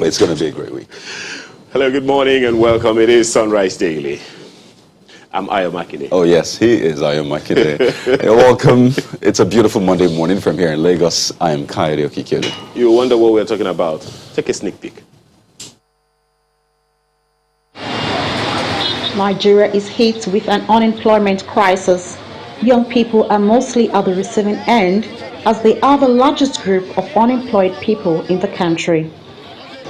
It's going to be a great week. Hello, good morning and welcome. It is Sunrise Daily. I'm Ayo Makinde. Oh, yes, he is Ayo Makinde. Hey, welcome. It's a beautiful Monday morning from here in Lagos. I am Kayode Okikelu. You wonder what we're talking about? Take a sneak peek. Nigeria is hit with an unemployment crisis. Young people are mostly at the receiving end, as they are the largest group of unemployed people in the country.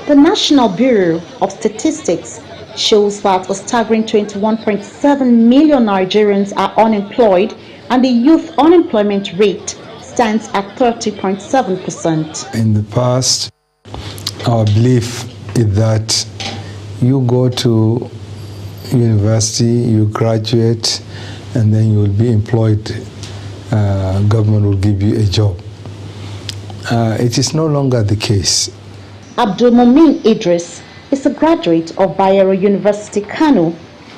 The National Bureau of Statistics shows that a staggering 21.7 million Nigerians are unemployed, and the youth unemployment rate stands at 30.7%. In the past, our belief is that you go to university, you graduate, and then you will be employed. Government will give you a job. It is no longer the case. Abdul Mumin Idris is a graduate of Bayero University, Kano.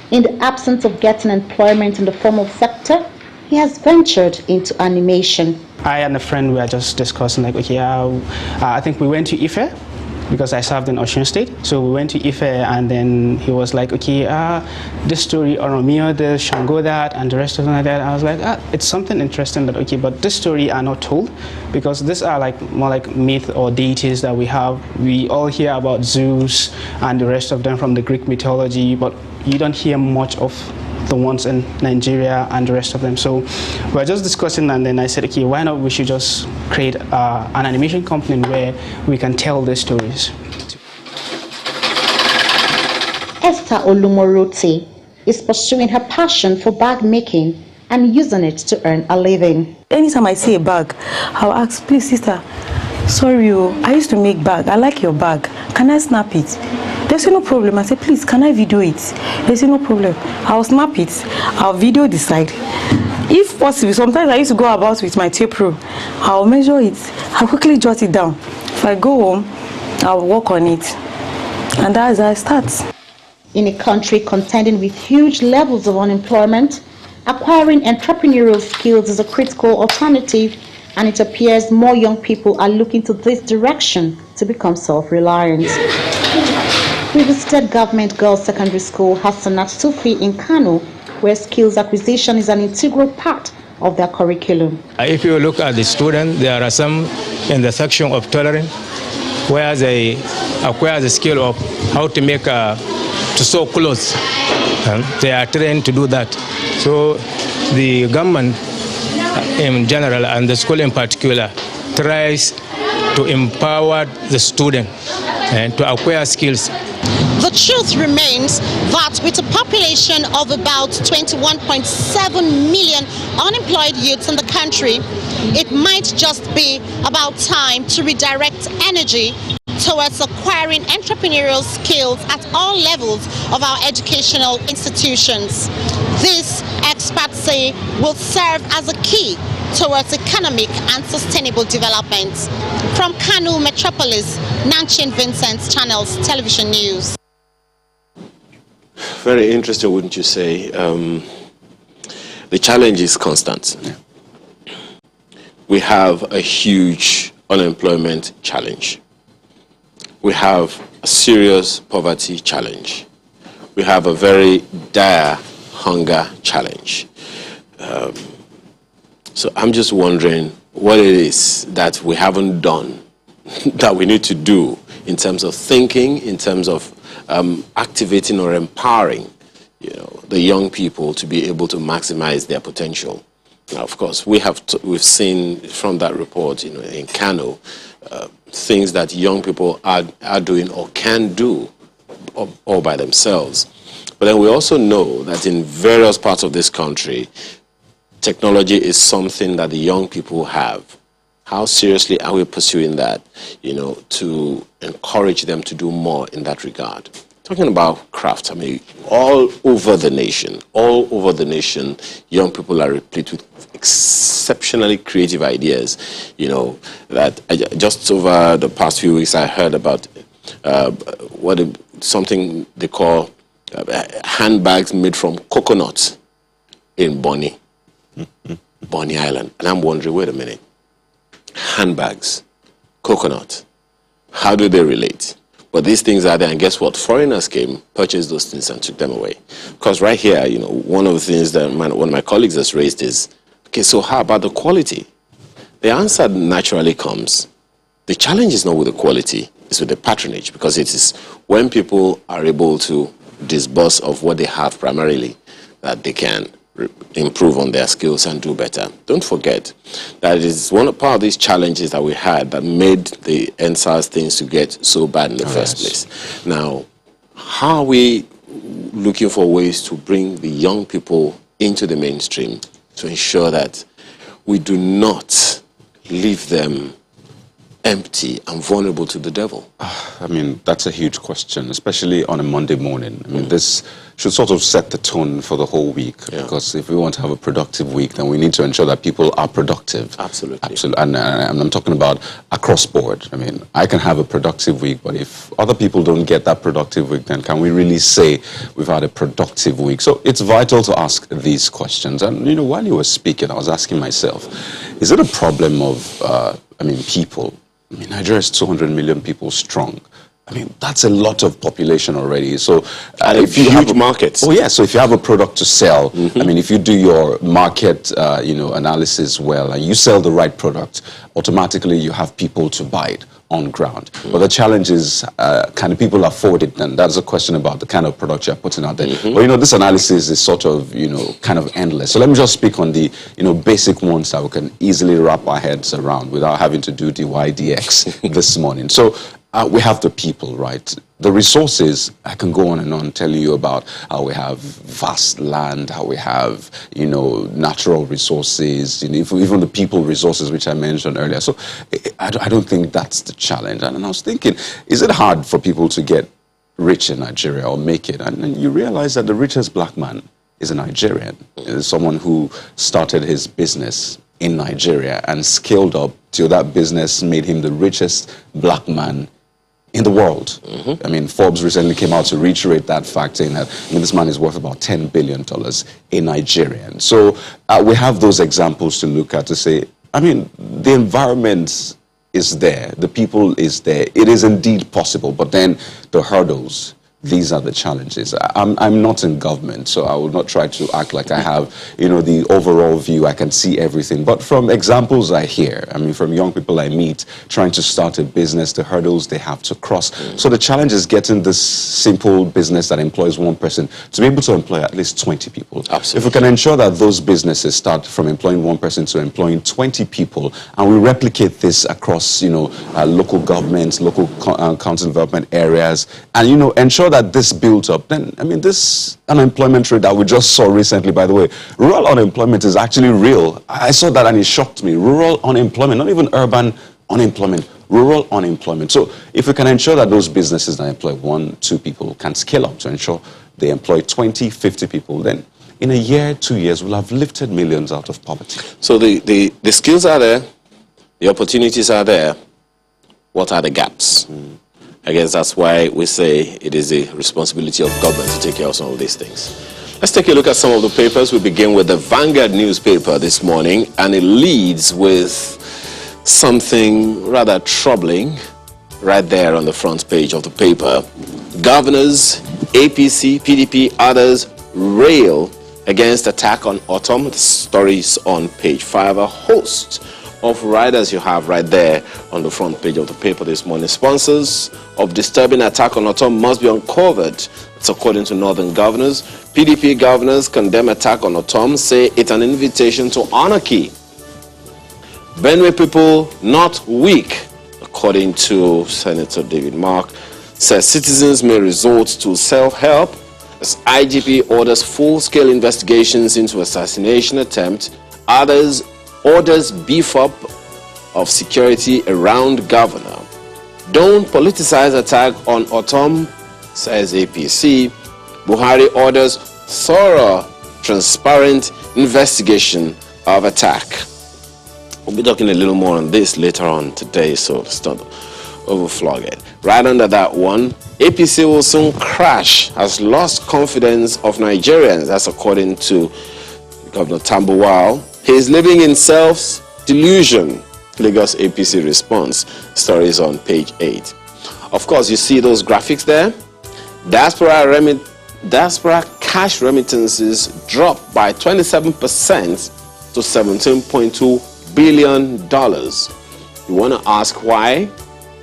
In the absence of getting employment in the formal sector, he has ventured into animation. I and a friend were just discussing, like, okay, I think we went to Ife, because I served in Osun State. So we went to Ife, and then he was like, okay, this story, Oromio this, Shango that, and the rest of them like that. I was like, it's something interesting that, okay, but this story are not told, because these are like more like myth or deities that we have. We all hear about Zeus and the rest of them from the Greek mythology, but you don't hear much of the ones in Nigeria and the rest of them. So we're just discussing, and then I said, okay, why not we should just create an animation company where we can tell these stories. Esther Olumorote is pursuing her passion for bag making and using it to earn a living. Anytime I see a bag, I'll ask, please sister, sorry, I used to make bag. I like your bag. Can I snap it? They say no problem. I say, please, can I video it? They say no problem. I'll snap it. I'll video the side. If possible, sometimes I used to go about with my tape roll. I'll measure it. I'll quickly jot it down. If I go home, I'll work on it. And that's how I start. In a country contending with huge levels of unemployment, acquiring entrepreneurial skills is a critical alternative, and it appears more young people are looking to this direction to become self-reliant. We visited Government Girls Secondary School Hassanat Sufi in Kano, where skills acquisition is an integral part of their curriculum. If you look at the students, there are some in the section of tailoring where they acquire the skill of how to make to sew clothes. They are trained to do that. So the government in general and the school in particular tries to empower the student and to acquire skills. The truth remains that with a population of about 21.7 million unemployed youths in the country, it might just be about time to redirect energy towards acquiring entrepreneurial skills at all levels of our educational institutions. This, experts say, will serve as a key towards economic and sustainable development. From Kano Metropolis, Nanchin Vincent, Channels Television News. Very interesting, wouldn't you say? The challenge is constant. We have a huge unemployment challenge. We have a serious poverty challenge. We have a very dire hunger challenge. So I'm just wondering what it is that we haven't done that we need to do in terms of thinking, in terms of activating or empowering, the young people to be able to maximize their potential. Now, of course, we've seen from that report, in Kano, things that young people are doing or can do all by themselves. But then we also know that in various parts of this country, technology is something that the young people have. How seriously are we pursuing that, to encourage them to do more in that regard? Talking about craft, I mean, all over the nation, young people are replete with exceptionally creative ideas, that just over the past few weeks I heard about something they call handbags made from coconut in Bonny Island. And I'm wondering, wait a minute, handbags, coconut, how do they relate? But these things are there, and guess what? Foreigners came, purchased those things, and took them away. Because right here, you know, one of the things that one of my colleagues has raised is, okay, so how about the quality? The answer naturally comes. The challenge is not with the quality, it's with the patronage, because it is when people are able to disburse of what they have primarily that they can improve on their skills and do better. Don't forget that it is part of these challenges that we had that made the NSAS things to get so bad in the first place. Now, how are we looking for ways to bring the young people into the mainstream to ensure that we do not leave them empty and vulnerable to the devil? I mean, that's a huge question, especially on a Monday morning. I mean, this should sort of set the tone for the whole week, because if we want to have a productive week, then we need to ensure that people are productive. Absolutely. Absolutely. And I'm talking about across board. I mean, I can have a productive week, but if other people don't get that productive week, then can we really say we've had a productive week? So it's vital to ask these questions. And, you know, while you were speaking, I was asking myself, is it a problem of, people? I mean, Nigeria is 200 million people strong. I mean, that's a lot of population already. So if you have markets. Oh, yeah. So if you have a product to sell, I mean, if you do your market, analysis well, and you sell the right product, automatically you have people to buy it on ground. But the challenge is, can people afford it? And that's a question about the kind of product you're putting out there. But, you know, this analysis is sort of, kind of endless. So let me just speak on the, basic ones that we can easily wrap our heads around without having to do the YDX this morning. So we have the people, right? The resources, I can go on and on telling you about how we have vast land, how we have, natural resources, even the people resources, which I mentioned earlier. So I don't think that's the challenge. And I was thinking, is it hard for people to get rich in Nigeria or make it? And you realize that the richest black man is a Nigerian, is someone who started his business in Nigeria and scaled up till that business made him the richest black man in the world. I mean, Forbes recently came out to reiterate that fact, saying that this man is worth about $10 billion in Nigeria. So we have those examples to look at to say, the environment is there, the people is there, it is indeed possible, but then the hurdles, these are the challenges. I'm not in government, so I will not try to act like I have, the overall view. I can see everything. But from examples I hear, from young people I meet trying to start a business, the hurdles they have to cross. So the challenge is getting this simple business that employs one person to be able to employ at least 20 people. Absolutely. If we can ensure that those businesses start from employing one person to employing 20 people, and we replicate this across, local governments, local council development areas, and, ensure that this builds up, then, this unemployment rate that we just saw recently, by the way, rural unemployment is actually real. I saw that and it shocked me. Rural unemployment, not even urban unemployment, rural unemployment. So if we can ensure that those businesses that employ 1-2 people can scale up to ensure they employ 20, 50 people, then in a year, 2 years, we'll have lifted millions out of poverty. So the skills are there, the opportunities are there. What are the gaps? I guess that's why we say it is a responsibility of government to take care of some of these things. Let's take a look at some of the papers. We begin with the Vanguard newspaper this morning, and it leads with something rather troubling right there on the front page of the paper. Governors, APC, PDP, others rail against attack on Autumn. The stories on page 5. A host of riders you have right there on the front page of the paper this morning. Sponsors of disturbing attack on Autumn must be uncovered. It's according to Northern governors. PDP governors condemn attack on Autumn, say it's an invitation to anarchy. Benue people not weak, according to Senator David Mark, says citizens may resort to self-help as IGP orders full-scale investigations into assassination attempt. Others orders beef up of security around governor. Don't politicize attack on Autumn, says APC. Buhari orders thorough, transparent investigation of attack. We'll be talking a little more on this later on today, so let's not overflog it. Right under that one, APC will soon crash, has lost confidence of Nigerians. That's according to Governor Tambuwal. He is living in self-delusion. Lagos APC response. Stories on page 8. Of course, you see those graphics there. Diaspora cash remittances dropped by 27% to $17.2 billion. You want to ask why?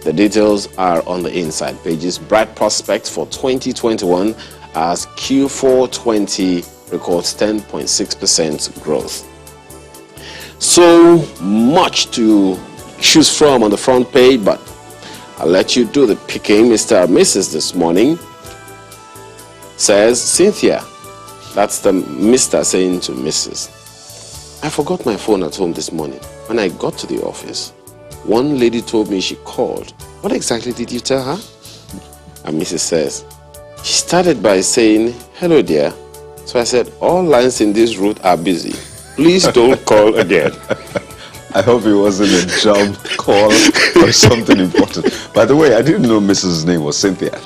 The details are on the inside pages. Bright prospects for 2021 as Q4 20 records 10.6% growth. So much to choose from on the front page, but I'll let you do the picking. Mr. and Mrs. this morning says, Cynthia, that's the Mr. saying to Mrs. I forgot my phone at home this morning. When I got to the office, one lady told me she called. What exactly did you tell her? And Mrs. says, she started by saying, hello dear. So I said, all lines in this route are busy. Please don't call again. I hope it wasn't a job call or something important. By the way, I didn't know Mrs.'s name was Cynthia.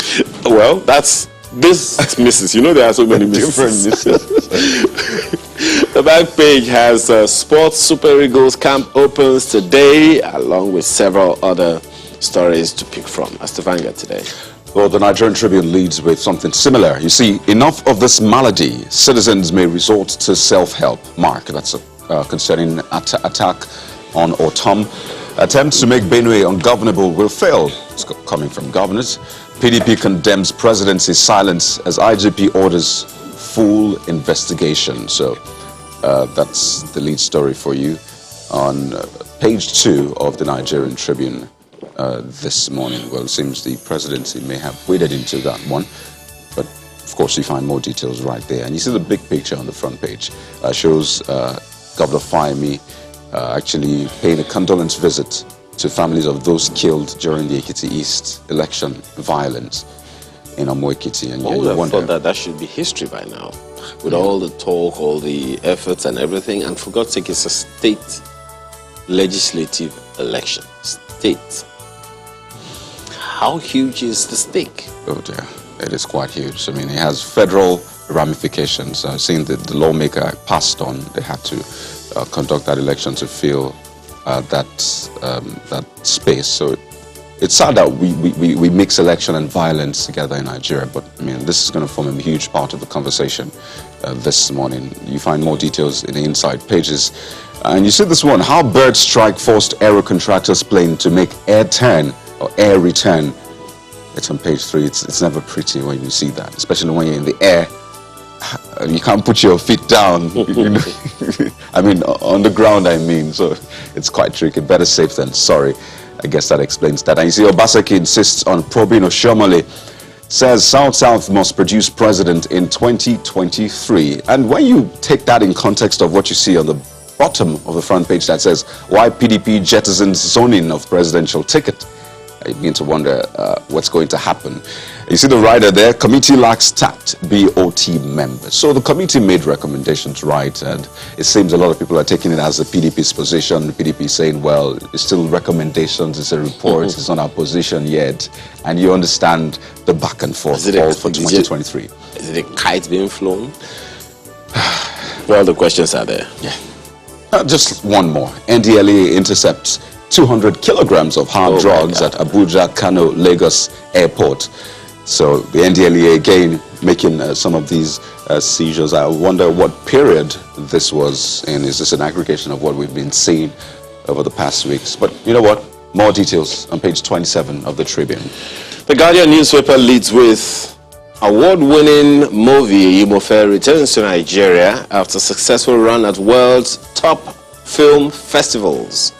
Well, that's this Mrs. You know there are so many Different Mrs. Mrs. The back page has Sports Super Eagles camp opens today, along with several other stories to pick from. As the Vanguard today. Well, the Nigerian Tribune leads with something similar. You see, enough of this malady. Citizens may resort to self-help. Mark, that's concerning attack on Otom. Attempts to make Benue ungovernable will fail. It's coming from governors. PDP condemns presidency's silence as IGP orders full investigation. So that's the lead story for you on page 2 of the Nigerian Tribune this morning. Well, it seems the presidency may have waded into that one, but of course you find more details right there. And you see the big picture on the front page shows Governor Fayemi actually paying a condolence visit to families of those killed during the Ekiti East election violence in Amo-Ekiti. And I would have thought that should be history by now, with all the talk, all the efforts and everything. And for God's sake, it's a state legislative election. State. How huge is the stake? Oh dear, it is quite huge. I mean, it has federal ramifications. Seeing that the lawmaker passed on, they had to conduct that election to fill that space. So it's sad that we mix election and violence together in Nigeria, but I mean, this is going to form a huge part of the conversation this morning. You find more details in the inside pages. And you see this one, how bird strike forced aero contractors' plane to make air turn or air return. It's on page 3. It's never pretty when you see that, especially when you're in the air. You can't put your feet down. I mean, on the ground, I mean. So it's quite tricky. Better safe than sorry. I guess that explains that. And you see, Obaseki insists on probing Oshomole. Says South must produce president in 2023. And when you take that in context of what you see on the bottom of the front page that says, why PDP jettisons zoning of presidential ticket? I begin to wonder what's going to happen. You see the rider there, committee lacks tact, BOT members. So the committee made recommendations, right? And it seems a lot of people are taking it as the PDP's position. The PDP saying, well, it's still recommendations, it's a report, it's not our position yet. And you understand the back and forth all for 2023. Is it a kite being flown? Well, the questions are there. Yeah. Just one more. NDLEA intercepts 200 kilograms of hard drugs at Abuja, Kano, Lagos airport. So the NDLEA again making some of these seizures. I wonder what period this was in. Is this an aggregation of what we've been seeing over the past weeks? But you know what? More details on page 27 of the Tribune. The Guardian newspaper leads with award-winning movie Yumofe returns to Nigeria after successful run at world's top film festivals.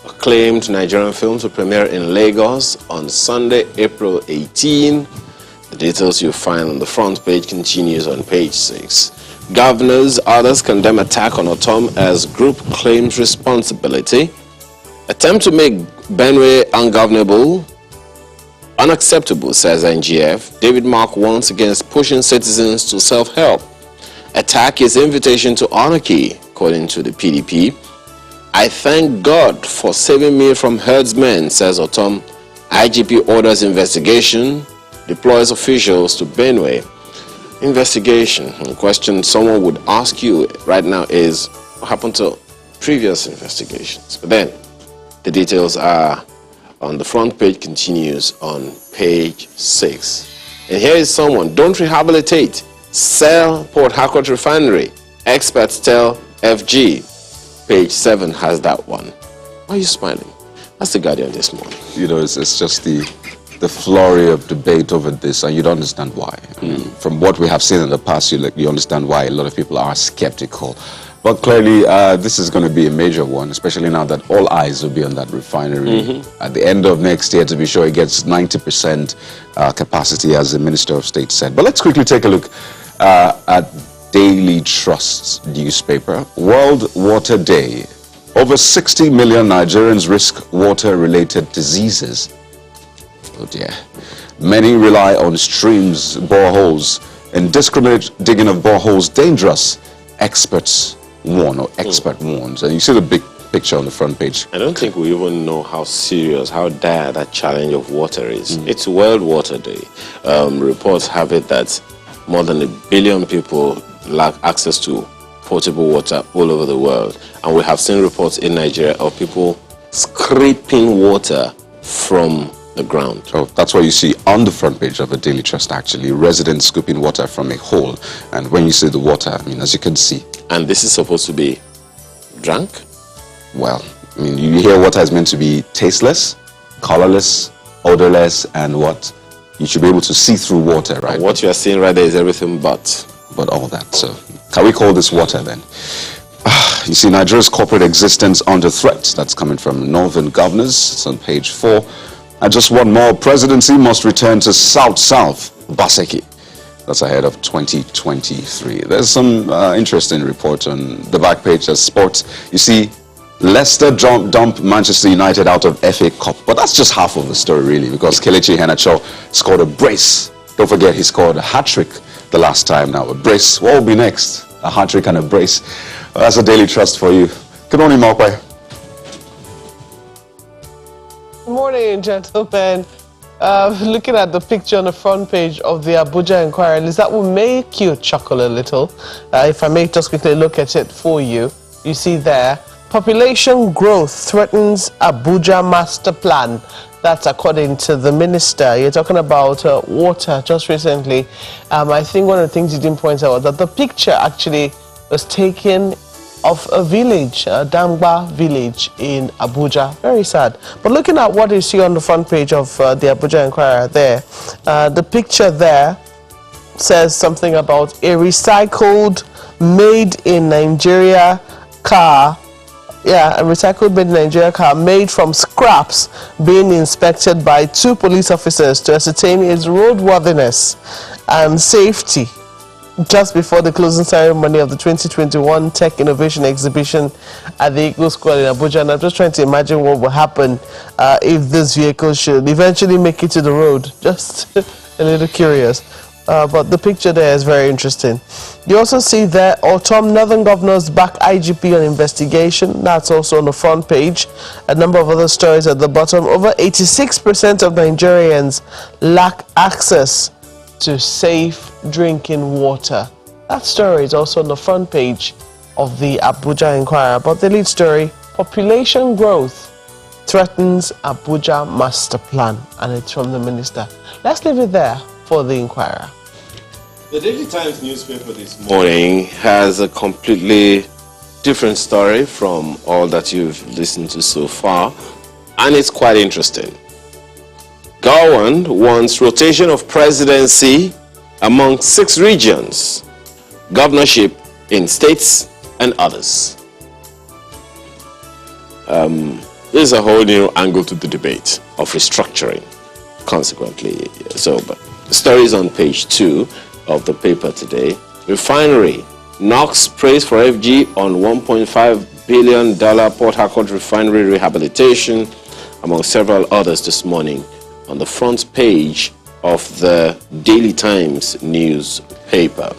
Acclaimed Nigerian films will premiere in Lagos on Sunday, April 18. The details you'll find on the front page continues on page 6. Governors, others condemn attack on Otom as group claims responsibility. Attempt to make Benue ungovernable, unacceptable, says NGF. David Mark warns against pushing citizens to self-help. Attack is invitation to anarchy, according to the PDP. I thank God for saving me from herdsmen, says Otom. IGP orders investigation, deploys officials to Benue. Investigation. The question someone would ask you right now is, what happened to previous investigations? But then, the details are on the front page continues on page 6. And here is someone, don't rehabilitate, sell Port Harcourt refinery. Experts tell FG. Page 7 has that one. Why are you smiling? That's the Guardian this morning. You know, it's just the flurry of debate over this, and you don't understand why. I mean, from what we have seen in the past, you understand why a lot of people are skeptical. But clearly, this is going to be a major one, especially now that all eyes will be on that refinery. At the end of next year, to be sure, it gets 90% capacity, as the Minister of State said. But let's quickly take a look at Daily Trust's newspaper. World Water Day. Over 60 million Nigerians risk water-related diseases. Oh dear. Many rely on streams, boreholes. Indiscriminate digging of boreholes dangerous. Experts warn, or expert warns. And you see the big picture on the front page. I don't think we even know how serious, how dire that challenge of water is. It's World Water Day. Reports have it that more than 1 billion people lack access to potable water all over the world. And we have seen reports in Nigeria of people scraping water from the ground. Oh, that's what you see on the front page of the Daily Trust, actually. Residents scooping water from a hole. And when you see the water, I mean, as you can see. And this is supposed to be drunk? Well, I mean, you hear water is meant to be tasteless, colorless, odorless, and what? You should be able to see through water, right? And what you are seeing right there is everything but all that. So, can we call this water then? You see, Nigeria's corporate existence under threat. That's coming from Northern Governors. It's on page 4. And just one more. Presidency must return to South Baseki. That's ahead of 2023. There's some interesting report on the back page of sports. You see, Leicester dump Manchester United out of FA Cup. But that's just half of the story, really, because Kelechi Iheanacho scored a brace. Don't forget, he scored a hat-trick the last time. Now, a brace. What will be next? A hat-trick and a brace. Well, that's a Daily Trust for you. Good morning, Mokwe. Good morning, gentlemen. Looking at the picture on the front page of the Abuja Inquirer, that will make you chuckle a little. If I may just quickly look at it for you, you see there, population growth threatens Abuja master plan. That's according to the minister. You're talking about water just recently. I think one of the things you didn't point out was that the picture actually was taken of a village, Dangba village in Abuja. Very sad. But looking at what you see on the front page of the Abuja Inquirer there, the picture there says something about a recycled made in Nigeria car. Yeah, a recycled made in Nigeria car made from scraps being inspected by 2 police officers to ascertain its roadworthiness and safety just before the closing ceremony of the 2021 Tech Innovation Exhibition at the Eagle Square in Abuja. And I'm just trying to imagine what will happen if this vehicle should eventually make it to the road. Just a little curious. But the picture there is very interesting. You also see there, Autumn Northern Governors back IGP on investigation. That's also on the front page. A number of other stories at the bottom. Over 86% of Nigerians lack access to safe drinking water. That story is also on the front page of the Abuja Inquirer. But the lead story, population growth threatens Abuja master plan. And it's from the minister. Let's leave it there for the Inquirer. The Daily Times newspaper this morning has a completely different story from all that you've listened to so far, and it's quite interesting. Gowon wants rotation of presidency among 6 regions, governorship in states and others. There's a whole new angle to the debate of restructuring, consequently. But the story is on page 2 of the paper today. Refinery. Knox prays for FG on $1.5 billion Port Harcourt refinery rehabilitation, among several others this morning on the front page of the Daily Times newspaper.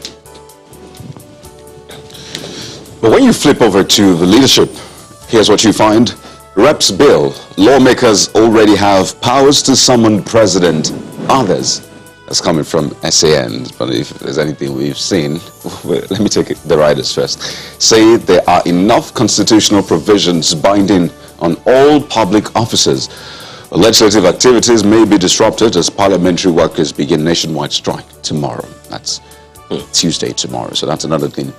But when you flip over to the leadership, here's what you find. Reps bill. Lawmakers already have powers to summon president. Others. That's coming from SAN, but if there's anything we've seen, let me take the writers first. Say there are enough constitutional provisions binding on all public officers. Legislative activities may be disrupted as parliamentary workers begin nationwide strike tomorrow. That's Tuesday tomorrow. So that's another thing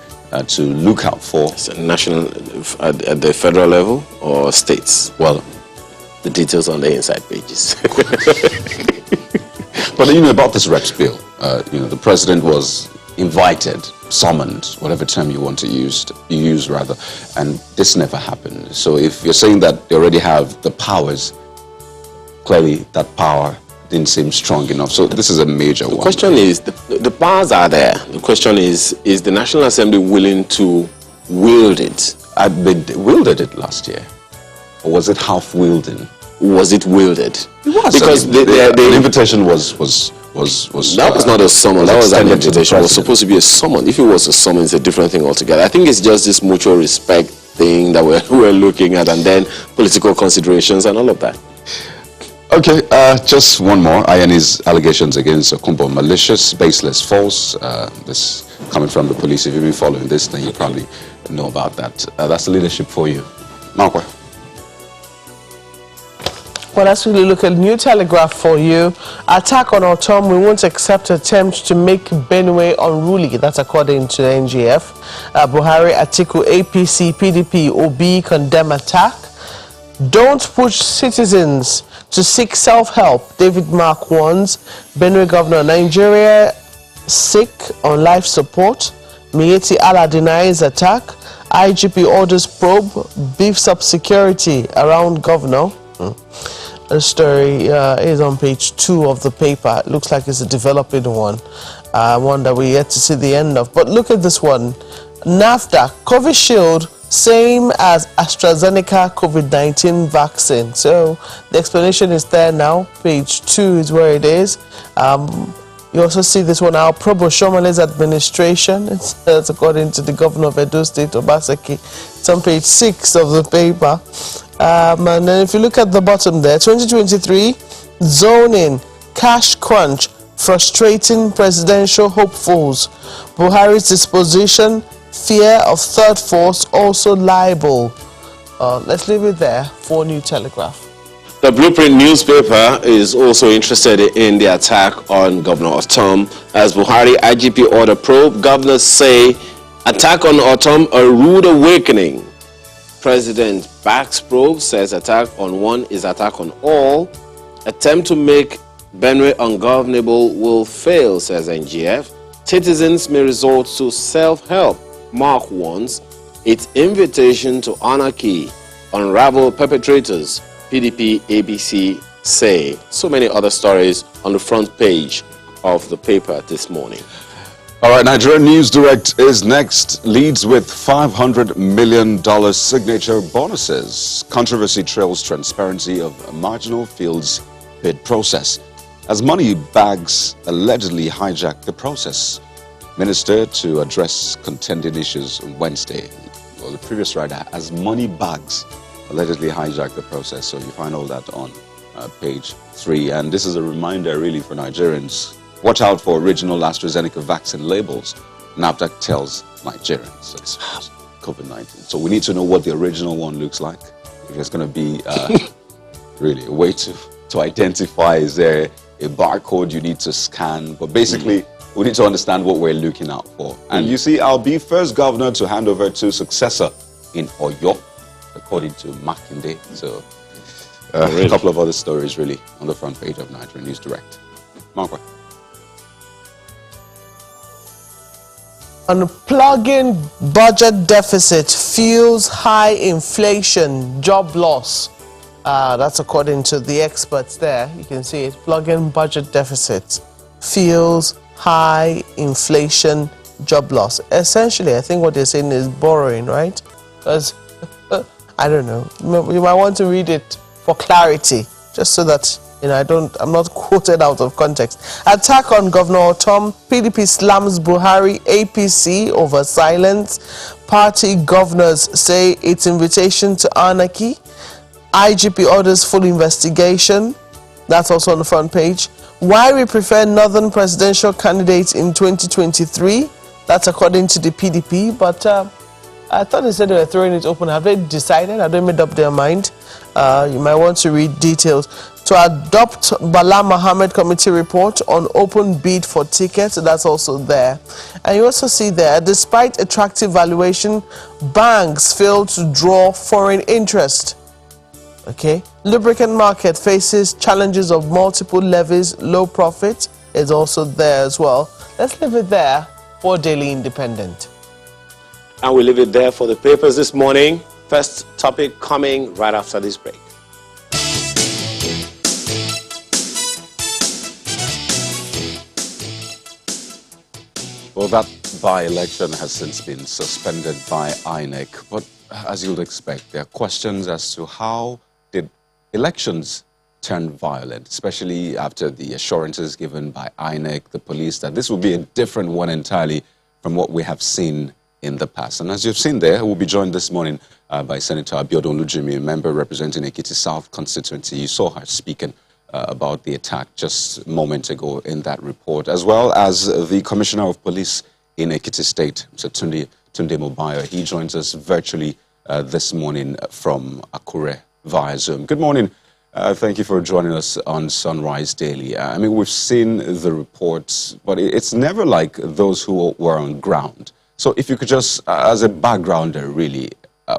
to look out for. It's a national, at the federal level or states? Well, the details on the inside pages. But you know about this reps bill, the president was invited, summoned, whatever term you want to use rather, and this never happened. So if you're saying that they already have the powers, clearly that power didn't seem strong enough. So this is a major one. The question is, the powers are there. The question is the National Assembly willing to wield it? They wielded it last year. Or was it half-wielding? Was it wielded? It was. Because the invitation was that was not a summon. That was an extended to the invitation. It was president. supposed to be a summon. If it was a summon, it's a different thing altogether. I think it's just this mutual respect thing that we're looking at, and then political considerations and all of that. Okay, just one more. INE's allegations against Okumbo, malicious, baseless, false. This coming from the police. If you've been following this, then you probably know about that. That's the leadership for you. Marco. Well, let's really look at New Telegraph for you. Attack on Autumn. We won't accept attempts to make Benue unruly. That's according to the NGF. Buhari, Atiku, APC, PDP, OB condemn attack. Don't push citizens to seek self-help. David Mark warns. Benue Governor, Nigeria sick on life support. Miyetti Allah denies attack. IGP orders probe. Beefs up security around governor. The story is on page 2 of the paper. It looks like it's a developing one, one that we yet to see the end of. But look at this one. NAFDAC, Covishield, same as AstraZeneca COVID-19 vaccine. So the explanation is there now. Page 2 is where it is. You also see this one, our Probo Shomale's administration. It's according to the governor of Edo State, Obaseki. It's on page 6 of the paper. And then if you look at the bottom there, 2023, zoning, cash crunch, frustrating presidential hopefuls. Buhari's disposition, fear of third force, also liable. Let's leave it there for New Telegraph. The Blueprint newspaper is also interested in the attack on Governor Autumn. As Buhari IGP order probe, governors say attack on Autumn a rude awakening. President backs probe, says attack on one is attack on all. Attempt to make Benue ungovernable will fail, says NGF. Citizens may resort to self-help. Mark warns. Its invitation to anarchy, unravel perpetrators. PDP, ABC say. So many other stories on the front page of the paper this morning. All right, Nigerian News Direct is next. Leads with $500 million signature bonuses. Controversy trails transparency of marginal fields bid process. As money bags allegedly hijacked the process. Minister to address contending issues on Wednesday. Well, the previous rider, as money bags allegedly hijacked the process. So you find all that on page 3. And this is a reminder really for Nigerians. Watch out for original AstraZeneca vaccine labels. NAFDAC tells Nigerians. It's COVID-19. So we need to know what the original one looks like. If there's going to be really a way to identify, is there a barcode you need to scan? But basically, we need to understand what we're looking out for. And you see, I'll be first governor to hand over to successor in Oyo, according to Makinde. So a couple of other stories really on the front page of Nigerian News Direct. Marco. Unplugging budget deficit fuels high inflation, job loss. That's according to the experts there. You can see it. Plugging budget deficit fuels high inflation, job loss. Essentially, I think what they're saying is borrowing, right? Because, I don't know, you might want to read it for clarity, just so that, I'm not quoted out of context. Attack on Governor Autumn. PDP slams Buhari APC over silence. Party governors say its invitation to anarchy. IGP orders full investigation. That's also on the front page. Why we prefer northern presidential candidates in 2023. That's according to the PDP. But I thought they said they were throwing it open. Have they decided? Have they made up their mind? You might want to read details. To adopt Bala Mohammed committee report on open bid for tickets, that's also there. And you also see there, despite attractive valuation, banks fail to draw foreign interest. Okay, lubricant market faces challenges of multiple levies, low profit is also there as well. Let's leave it there for Daily Independent. And we leave it there for the papers this morning. First topic coming right after this break. Well, that by-election has since been suspended by INEC, but as you'd expect, there are questions as to how did elections turn violent, especially after the assurances given by INEC, the police, that this will be a different one entirely from what we have seen in the past. And as you've seen there, we'll be joined this morning by Senator Abiodun Olujimi, a member representing Ekiti South constituency. You saw her speaking about the attack just a moment ago in that report, as well as the Commissioner of Police in Ekiti State, Mr. Tunde Mobayo. He joins us virtually this morning from Akure via Zoom. Good morning. Thank you for joining us on Sunrise Daily. I mean, we've seen the reports, but it's never like those who were on ground. So if you could just, as a backgrounder, really,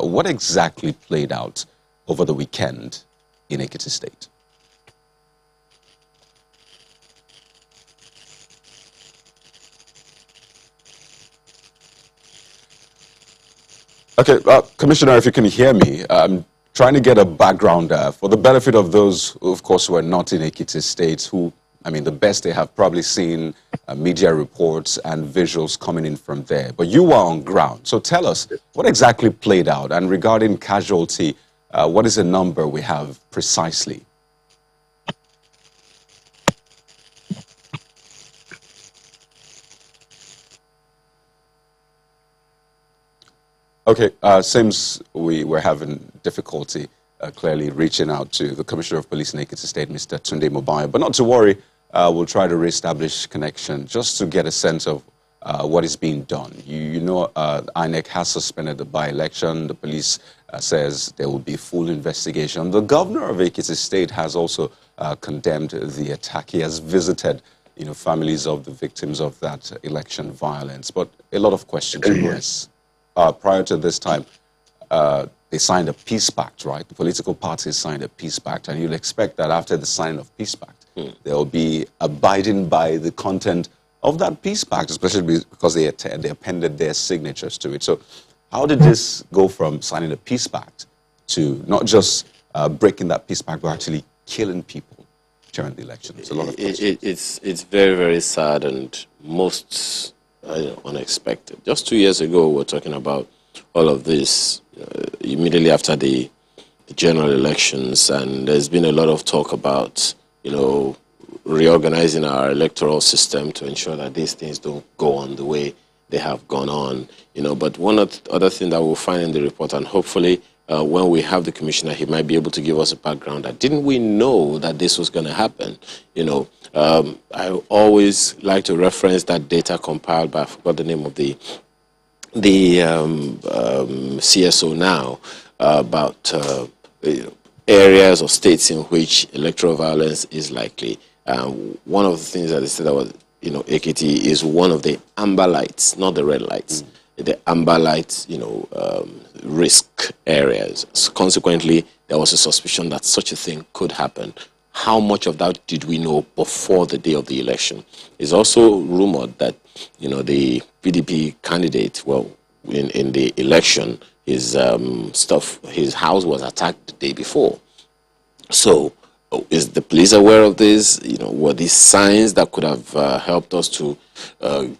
what exactly played out over the weekend in Ekiti State? Okay, Commissioner, if you can hear me, I'm trying to get a background for the benefit of those, of course, who are not in Ekiti State, who, I mean, the best they have probably seen media reports and visuals coming in from there. But you were on ground. So tell us, what exactly played out? And regarding casualty, what is the number we have precisely? Okay, seems we're having difficulty clearly reaching out to the Commissioner of Police in Ekiti State, Mr. Tunde Mobayo. But not to worry, we'll try to reestablish connection just to get a sense of what is being done. You know, INEC has suspended the by-election. The police says there will be full investigation. The governor of Ekiti State has also condemned the attack. He has visited, you know, families of the victims of that election violence. But a lot of questions arise. Prior to this time, they signed a peace pact, right? The political parties signed a peace pact, and you'll expect that after the signing of peace pact, they'll be abiding by the content of that peace pact, especially because they appended their signatures to it. So how did this go from signing a peace pact to not just breaking that peace pact, but actually killing people during the election? It's a lot of questions. It's very, very sad and most unexpected. Just 2 years ago, we were talking about all of this immediately after the general elections, and there's been a lot of talk about, you know, reorganizing our electoral system to ensure that these things don't go on the way they have gone on, you know. But one other thing that we'll find in the report, and hopefully when we have the commissioner, he might be able to give us a background. That didn't we know that this was going to happen? You know, I always like to reference that data compiled by, I forgot the name of the CSO now, about areas or states in which electoral violence is likely. One of the things that they said that was, you know, Ekiti is one of the amber lights, not the red lights. The amber lights, you know, risk areas. So consequently, there was a suspicion that such a thing could happen. How much of that did we know before the day of the election? It's also rumored that, you know, the PDP candidate, well, in the election, his house was attacked the day before. So, is the police aware of this? You know, were these signs that could have helped us to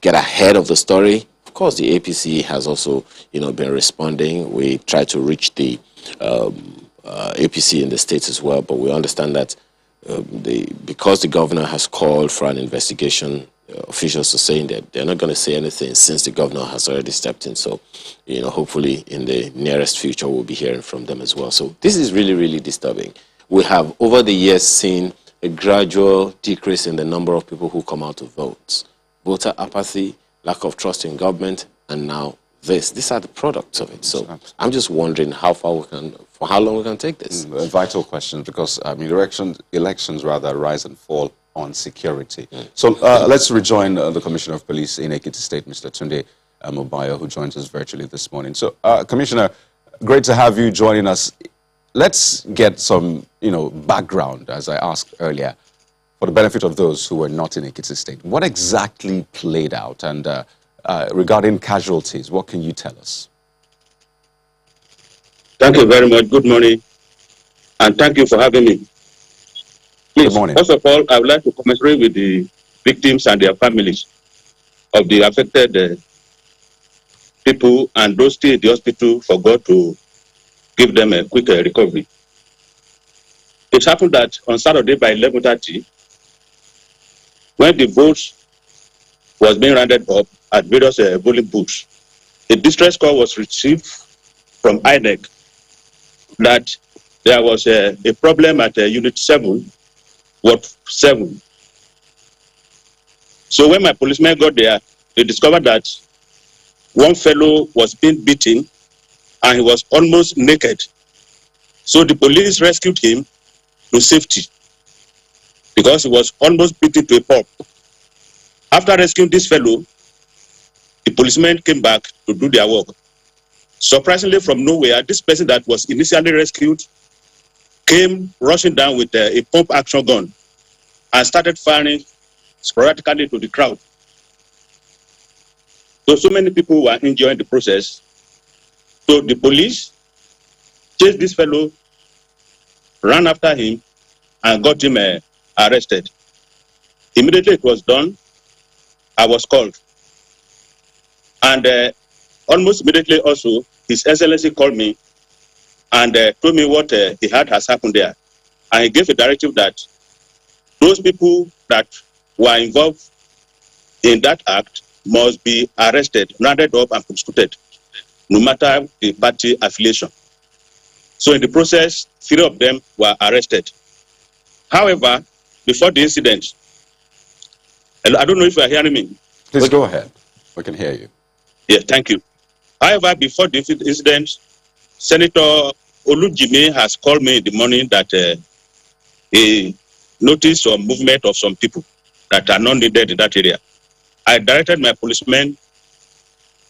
get ahead of the story? Of course, the APC has also, you know, been responding. We try to reach the APC in the states as well, but we understand that because the governor has called for an investigation, officials are saying that they're not going to say anything since the governor has already stepped in. So, you know, hopefully in the nearest future we'll be hearing from them as well. So this is really, really disturbing. We have over the years seen a gradual decrease in the number of people who come out to vote. Voter apathy, lack of trust in government, and now this. These are the products of it. So I'm just wondering how far we can, for how long we can take this. A vital question, because I mean, elections rather rise and fall on security. So let's rejoin the Commissioner of Police in Ekiti State, Mr. Tunde Mobayo, who joins us virtually this morning. So, Commissioner, great to have you joining us. Let's get some, background, as I asked earlier, for the benefit of those who were not in Ekiti State. What exactly played out? And regarding casualties, what can you tell us? Thank you very much. Good morning. And thank you for having me. Please, Good morning. First of all, I would like to commiserate with the victims and their families of the affected people and those still in the hospital, for God to give them a quick recovery. It happened that on Saturday by 11:30, when the votes was being rounded up at various voting booths, a distress call was received from INEC that there was a problem at Unit 7, Ward 7. So when my policemen got there, they discovered that one fellow was being beaten and he was almost naked. So the police rescued him to safety because he was almost beaten to a pulp. After rescuing this fellow, the policemen came back to do their work. Surprisingly, from nowhere, this person that was initially rescued came rushing down with a pump action gun and started firing sporadically to the crowd. So many people were injured in the process. So the police chased this fellow, ran after him, and got him arrested. Immediately it was done, I was called. And almost immediately also, His Excellency called me and told me what he had has happened there. And he gave a directive that those people that were involved in that act must be arrested, rounded up, and prosecuted, no matter the party affiliation. So in the process, 3 of them were arrested. However, before the incident, I don't know if you are hearing me. Please go ahead. We can hear you. Yeah, thank you. However, before the incident, Senator Olujimi has called me in the morning that he noticed some movement of some people that are not needed in that area. I directed my policemen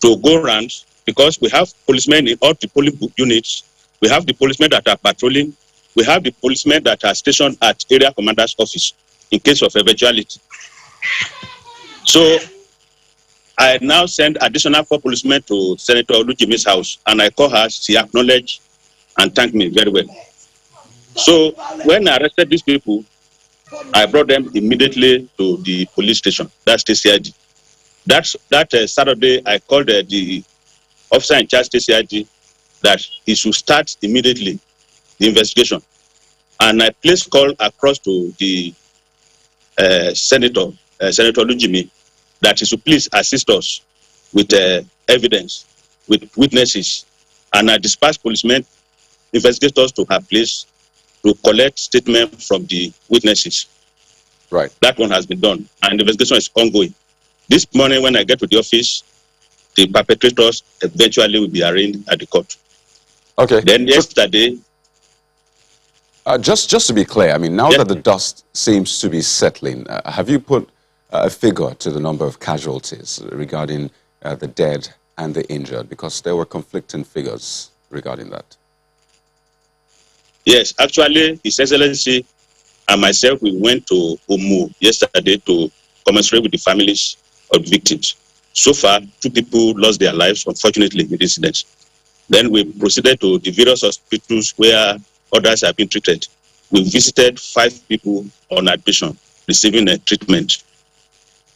to go around because we have policemen in all the polling units. We have the policemen that are patrolling. We have the policemen that are stationed at area commander's office in case of eventuality. So I now send additional 4 policemen to Senator Olujimi's house, and I call her. She acknowledged and thanked me very well. So when I arrested these people, I brought them immediately to the police station. That's TCID. That Saturday, I called the officer in charge TCID that he should start immediately the investigation. And I placed call across to the Senator Olujimi that he should please assist us with evidence, with witnesses, and I dispatched policemen, investigators to her place to collect statement from the witnesses. Right. That one has been done, and the investigation is ongoing. This morning, when I get to the office, the perpetrators eventually will be arraigned at the court. Okay. Then yesterday... Just to be clear, I mean, now that the dust seems to be settling, have you put a figure to the number of casualties regarding the dead and the injured? Because there were conflicting figures regarding that. Yes, actually, His Excellency and myself, we went to Omu yesterday to commiserate with the families of the victims. So far, 2 people lost their lives, unfortunately, in the incident. Then we proceeded to the various hospitals where others have been treated. We visited 5 people on admission, receiving a treatment.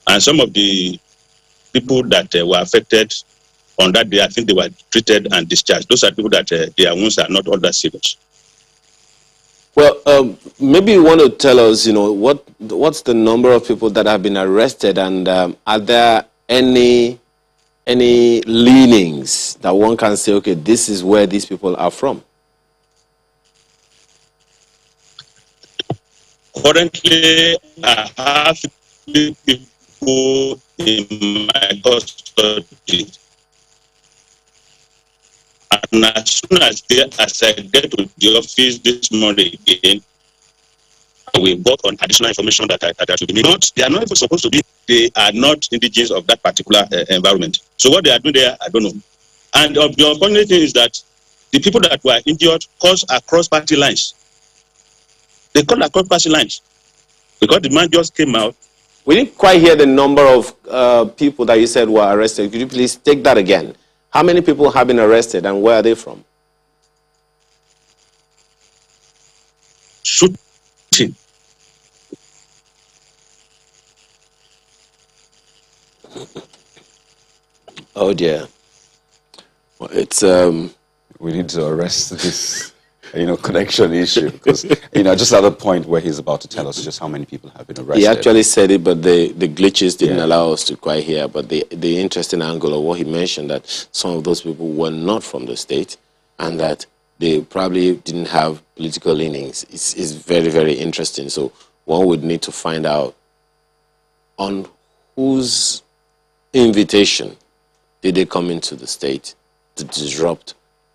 And some of the people that were affected on that day, I think they were treated and discharged. Those are people that their wounds are not all that serious. Well, maybe you want to tell us, what's the number of people that have been arrested, and are there any leanings that one can say, okay, this is where these people are from? Currently, I have 3 people in my custody. And as soon as I get to the office this morning again, we work on additional information that should be not. They are not even supposed to be. They are not indigenous of that particular environment. So what they are doing there, I don't know. And the unfortunate thing is that the people that were injured caused across party lines. They called across party lines because the man just came out. We didn't quite hear the number of people that you said were arrested. Could you please take that again? How many people have been arrested and where are they from? Shooting. Oh dear. Well, it's we need to arrest this, connection issue, because just at the point where he's about to tell us just how many people have been arrested. He actually said it, but the glitches didn't allow us to quite hear. But the interesting angle of what he mentioned, that some of those people were not from the state and that they probably didn't have political leanings, is very, very interesting. So one would need to find out on whose invitation did they come into the state to disrupt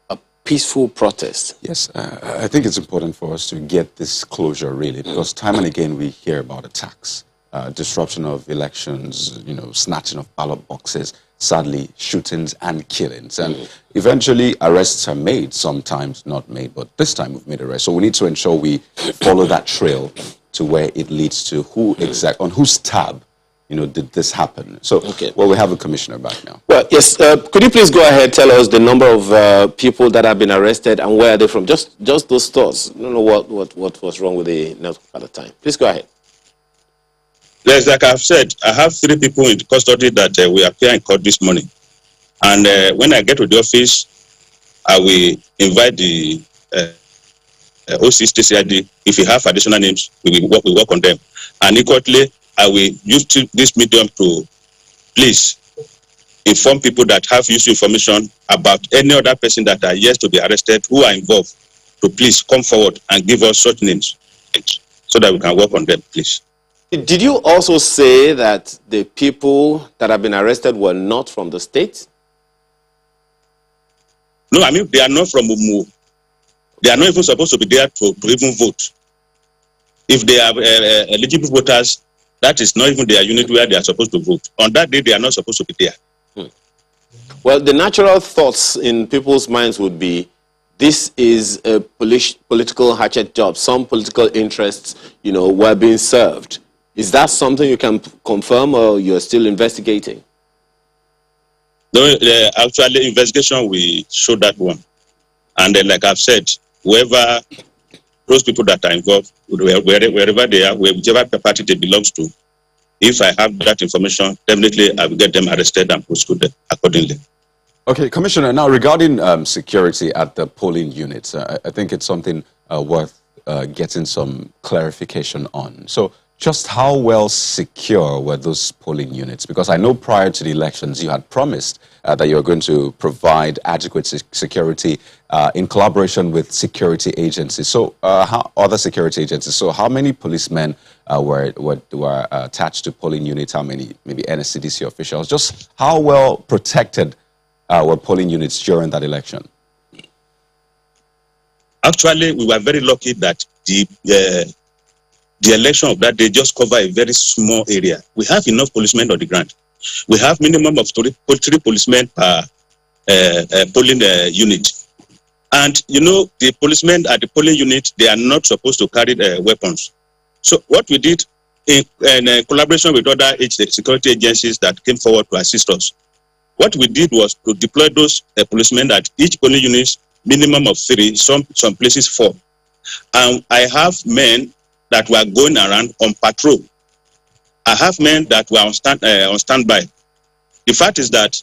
a peaceful protest. Yes, I think it's important for us to get this closure, really, because time and again we hear about attacks, disruption of elections, snatching of ballot boxes, sadly, shootings and killings. And eventually arrests are made, sometimes not made, but this time we've made arrests. So we need to ensure we follow that trail to where it leads to on whose tab did this happen? So, well, we have a commissioner back now. Well, yes. Could you please go ahead, tell us the number of people that have been arrested and where are they from? Just those thoughts. I don't know what was wrong with the network at the time. Please go ahead. Yes, like I've said, I have 3 people in custody that we appear in court this morning. And when I get to the office, I will invite the OC CID. If we have additional names, we work on them. And equally, I will use this medium to please inform people that have used information about any other person that are yet to be arrested who are involved to please come forward and give us such names so that we can work on them, please. Did you also say that the people that have been arrested were not from the state? No, I mean, they are not from Umu. They are not even supposed to be there to even vote. If they are eligible voters, that is not even their unit where they are supposed to vote. On that day, they are not supposed to be there. Well, the natural thoughts in people's minds would be, this is a political hatchet job. Some political interests, were being served. Is that something you can confirm or you're still investigating? No, actually, investigation will show that one. And then, like I've said, whoever, those people that are involved, wherever they are, whichever party they belong to, if I have that information, definitely I will get them arrested and prosecuted accordingly. Okay, Commissioner, now regarding security at the polling units, I think it's something worth getting some clarification on. So just how well secure were those polling units? Because I know prior to the elections, you had promised that you were going to provide adequate security in collaboration with security agencies. So other security agencies. So how many policemen were attached to polling units? How many, maybe NSCDC officials? Just how well protected were polling units during that election? Actually, we were very lucky that the election of that day just covered a very small area. We have enough policemen on the ground. We have minimum of 3 policemen per polling unit. And, the policemen at the polling unit, they are not supposed to carry weapons. So what we did in collaboration with other security agencies that came forward to assist us, what we did was to deploy those policemen at each polling unit, minimum of 3, some places 4. And I have men that were going around on patrol. I have men that were on standby. The fact is that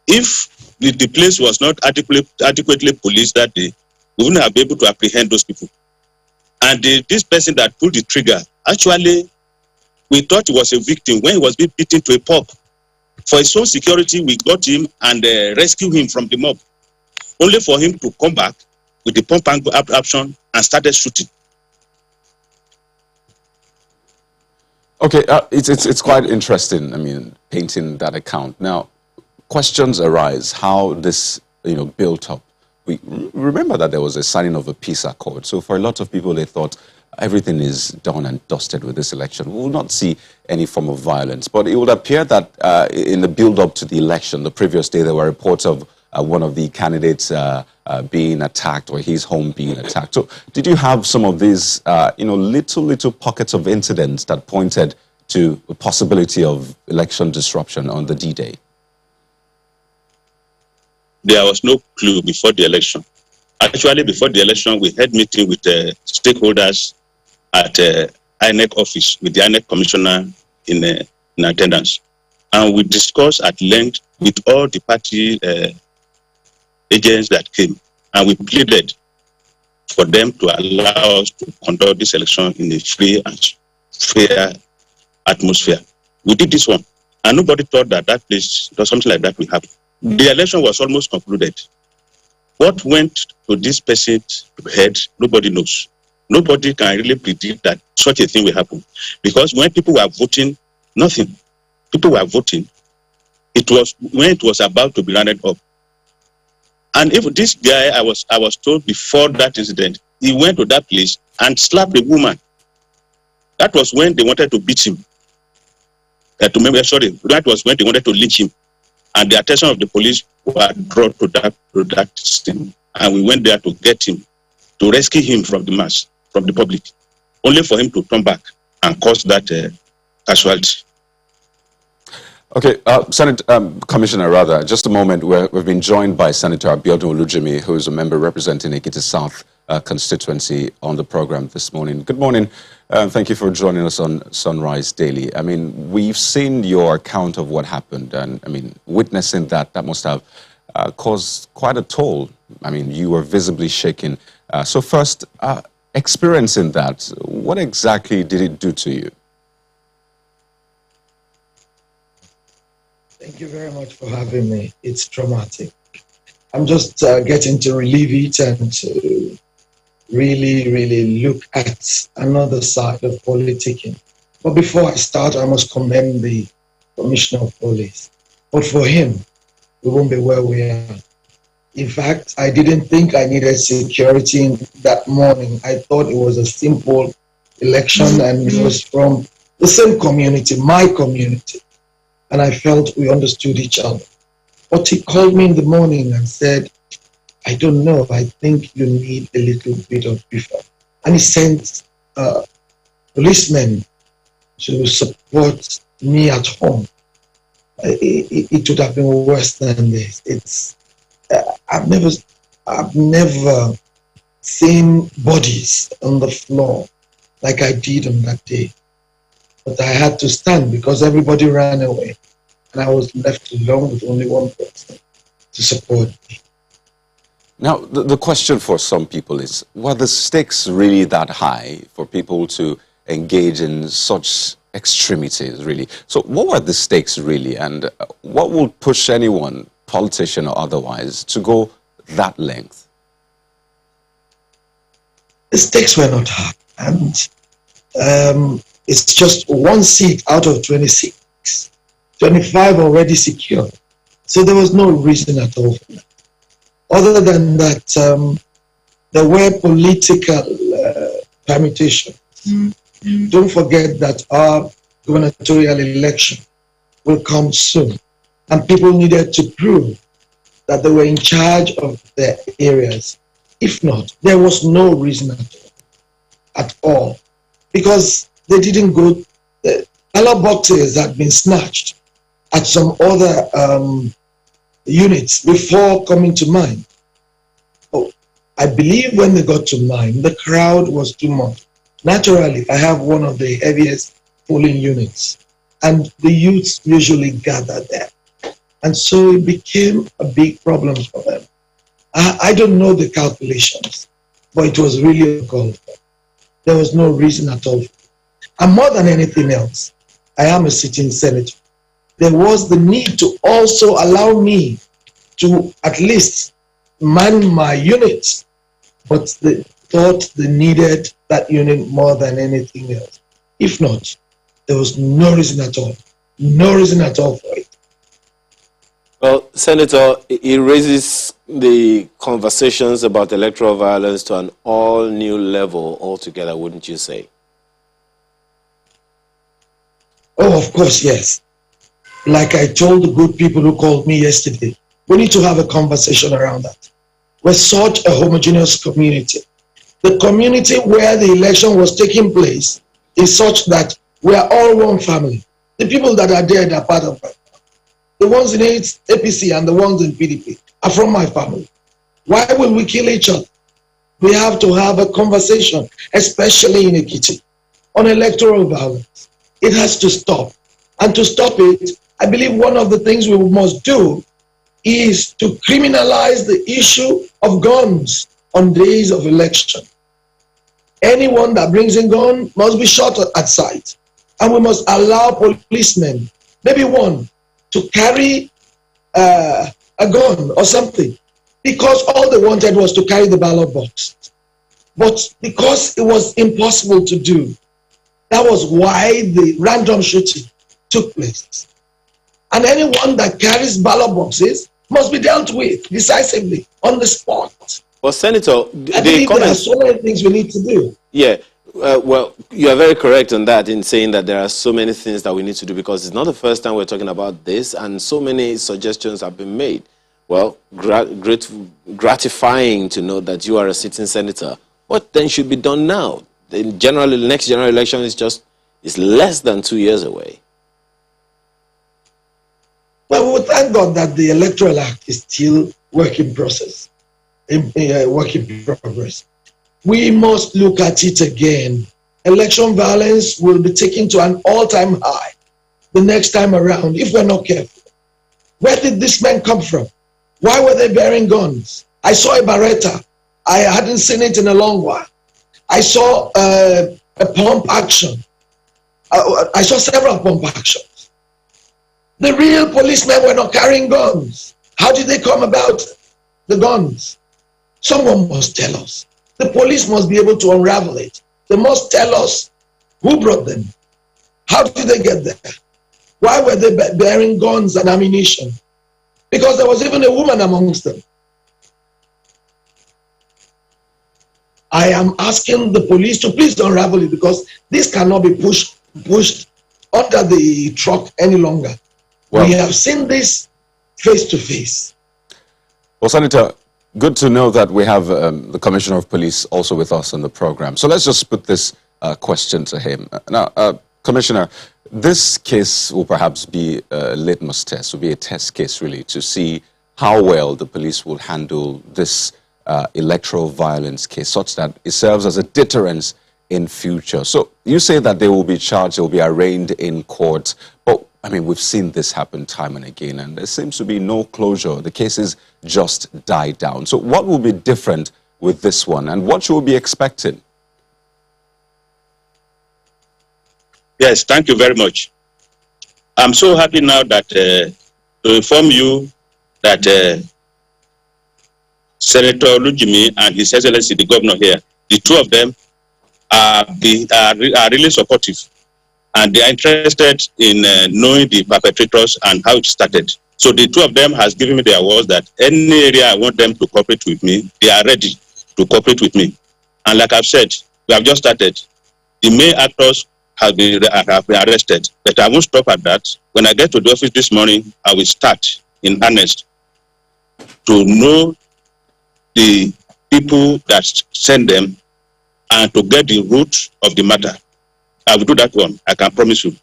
if the place was not adequately policed that day, we wouldn't have been able to apprehend those people. And this person that pulled the trigger, actually, we thought he was a victim when he was being beaten to a pulp. For his own security, we got him and rescued him from the mob, only for him to come back with the pump and action and started shooting. Okay, it's quite interesting, painting that account. Now, questions arise how this built up. We remember that there was a signing of a peace accord. So for a lot of people, they thought everything is done and dusted with this election. We will not see any form of violence. But it would appear that in the build-up to the election, the previous day, there were reports of one of the candidates being attacked, or his home being attacked. So did you have some of these, little pockets of incidents that pointed to the possibility of election disruption on the D-Day? There was no clue before the election. Actually, before the election, we had meeting with stakeholders at INEC office with the INEC commissioner in attendance. And we discussed at length with all the party agents that came. And we pleaded for them to allow us to conduct this election in a free and fair atmosphere. We did this one. And nobody thought that place, or something like that will happen. The election was almost concluded. What went to this person's head, nobody knows. Nobody can really predict that such a thing will happen. Because when people were voting, nothing. People were voting. It was when it was about to be rounded up. And if this guy, I was told before that incident, he went to that place and slapped a woman. That was when they wanted to beat him. That was when they wanted to lynch him. And the attention of the police were drawn to that scene. And we went there to get him, to rescue him from the mass, from the public, only for him to turn back and cause that casualty. Okay, Commissioner, just a moment. We've been joined by Senator Abiodun Olujimi, who is a member representing Ekiti South constituency on the program this morning. Good morning. Thank you for joining us on Sunrise Daily. I mean, we've seen your account of what happened, and I mean, witnessing that must have caused quite a toll. I mean, you were visibly shaken. So first, experiencing that, what exactly did it do to you? Thank you very much for having me. It's traumatic. I'm just getting to relieve it and to really look at another side of politicking. But before I start, I must commend the Commissioner of Police. But for him, we won't be where we are. In fact, I didn't think I needed security that morning. I thought it was a simple election and it was from the same community, my community. And I felt we understood each other. But he called me in the morning and said, I don't know, I think you need a little bit of buffer. And he sent policemen to support me at home. It would have been worse than this. I've never seen bodies on the floor like I did on that day. But I had to stand because everybody ran away. And I was left alone with only one person to support me. Now, the question for some people is, were the stakes really that high for people to engage in such extremities, really? So what were the stakes really? And what would push anyone, politician or otherwise, to go that length? The stakes were not high. And it's just one seat out of 26. 25 already secured. So there was no reason at all for that. Other than that, there were political permutations. Don't forget that our gubernatorial election will come soon. And people needed to prove that they were in charge of their areas. If not, there was no reason at all. Because they didn't go, the ballot boxes had been snatched at some other units before coming to mine. Oh, I believe when they got to mine, the crowd was too much. Naturally, I have one of the heaviest polling units, and the youths usually gather there. And so it became a big problem for them. I don't know the calculations, but it was really a goal. There was no reason at all. And more than anything else, I am a sitting senator. There was the need to also allow me to at least man my unit, but they thought they needed that unit more than anything else. If not, there was no reason at all. No reason at all for it. Well, Senator, it raises the conversations about electoral violence to an all-new level altogether, wouldn't you say? Oh, of course, yes. Like I told the good people who called me yesterday, we need to have a conversation around that. We're such a homogeneous community. The community where the election was taking place is such that we are all one family. The people that are there, they're part of it. The ones in APC and the ones in PDP are from my family. Why will we kill each other? We have to have a conversation, especially in Ekiti, on electoral violence. It has to stop. And to stop it, I believe one of the things we must do is to criminalize the issue of guns on days of election. Anyone that brings in gun must be shot at sight. And we must allow policemen, maybe one, to carry a gun or something, because all they wanted was to carry the ballot box. But because it was impossible to do, that was why the random shooting took place. And anyone that carries ballot boxes must be dealt with decisively on the spot. Well, Senator, I believe there are so many things we need to do. Yeah, well, you are very correct on that in saying that there are so many things that we need to do, because it's not the first time we're talking about this, and so many suggestions have been made. Well, gratifying to know that you are a sitting senator. What then should be done now? The next general election is less than 2 years away. Well, we thank God that the Electoral Act is still work in process, work in progress. We must look at it again. Election violence will be taken to an all-time high the next time around if we're not careful. Where did these men come from? Why were they bearing guns? I saw a Beretta. I hadn't seen it in a long while. I saw a pump action. I saw several pump actions. The real policemen were not carrying guns. How did they come about the guns? Someone must tell us. The police must be able to unravel it. They must tell us who brought them. How did they get there? Why were they bearing guns and ammunition? Because there was even a woman amongst them. I am asking the police to please unravel it, because this cannot be pushed under the truck any longer. Well, we have seen this face to face. Well, Senator, good to know that we have the Commissioner of Police also with us on the program. So let's just put this question to him. Now, Commissioner, this case will perhaps be a litmus test, will be a test case really, to see how well the police will handle this electoral violence case, such that it serves as a deterrence in future. So you say that they will be charged, they will be arraigned in court, but I mean, we've seen this happen time and again, and there seems to be no closure. The cases just die down. So what will be different with this one, and what should we be expecting? Yes, thank you very much. I'm so happy now that to inform you that Senator Olujimi and His Excellency, the governor here, the two of them are really supportive, and they are interested in knowing the perpetrators and how it started. So the two of them has given me their words that any area I want them to cooperate with me, they are ready to cooperate with me. And like I've said, we have just started. The main actors have been arrested, but I won't stop at that. When I get to the office this morning, I will start in earnest to know the people that send them and to get the root of the matter. I will do that one, I can promise you.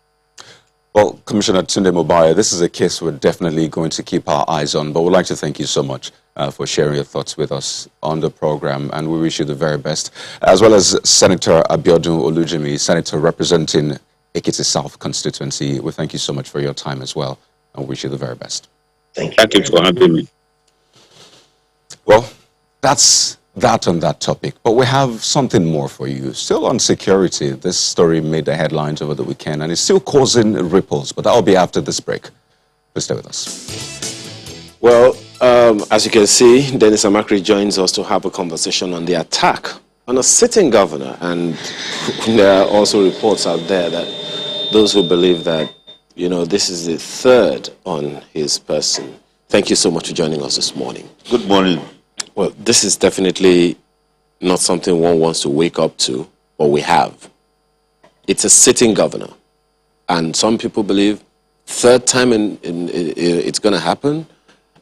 Well, Commissioner Tunde Mobaya, this is a case we're definitely going to keep our eyes on, but we'd like to thank you so much for sharing your thoughts with us on the program, and we wish you the very best, as well as Senator Abiodun Olujimi, Senator representing Ekiti South constituency. We thank you so much for your time as well, and wish you the very best. Thank you for having me. Well, that's that on that topic, but we have something more for you. Still on security, this story made the headlines over the weekend and it's still causing ripples, but that'll be after this break. Please stay with us. Well, as you can see, Dennis Amakri joins us to have a conversation on the attack on a sitting governor, and there are also reports out there that those who believe that, you know, this is the third on his person. Thank you so much for joining us this morning. Good morning. Well, this is definitely not something one wants to wake up to, but we have. It's a sitting governor. And some people believe third time it's going to happen.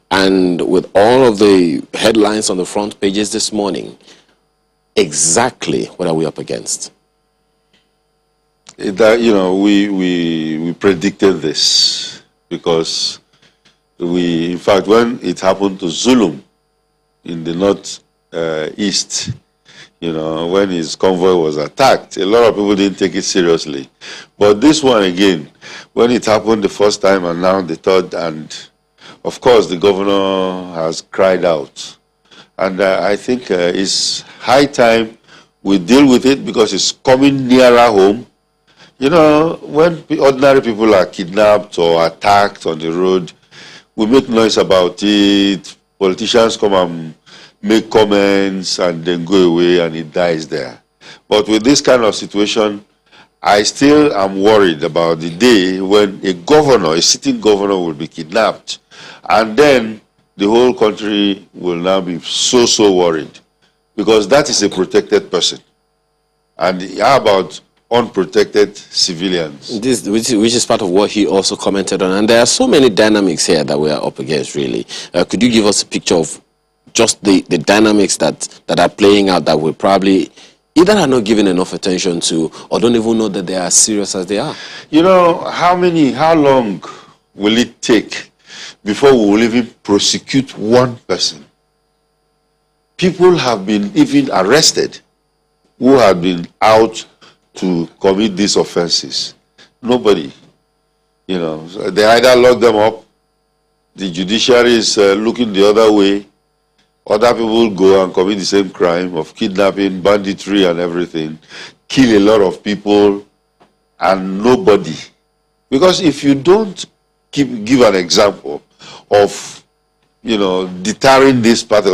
And with all of the headlines on the front pages this morning, exactly what are we up against? We predicted this because in fact, when it happened to Zulum in the north east, when his convoy was attacked, a lot of people didn't take it seriously. But this one again, when it happened the first time and now the third, and of course the governor has cried out. And I think it's high time we deal with it because it's coming nearer home. When ordinary people are kidnapped or attacked on the road, we make noise about it, politicians come and make comments and then go away and it dies there. But with this kind of situation, I still am worried about the day when a sitting governor will be kidnapped, and then the whole country will now be so worried, because that is a protected person. And how about unprotected civilians? Which is part of what he also commented on. And there are so many dynamics here that we are up against, really. Could you give us a picture of just the dynamics that are playing out that we probably either are not giving enough attention to or don't even know that they are as serious as they are? How long will it take before we will even prosecute one person? People have been even arrested who have been out to commit these offenses. Nobody. They either lock them up, the judiciary is looking the other way, other people go and commit the same crime of kidnapping, banditry and everything, kill a lot of people, and nobody. Because if you don't give an example of deterring this type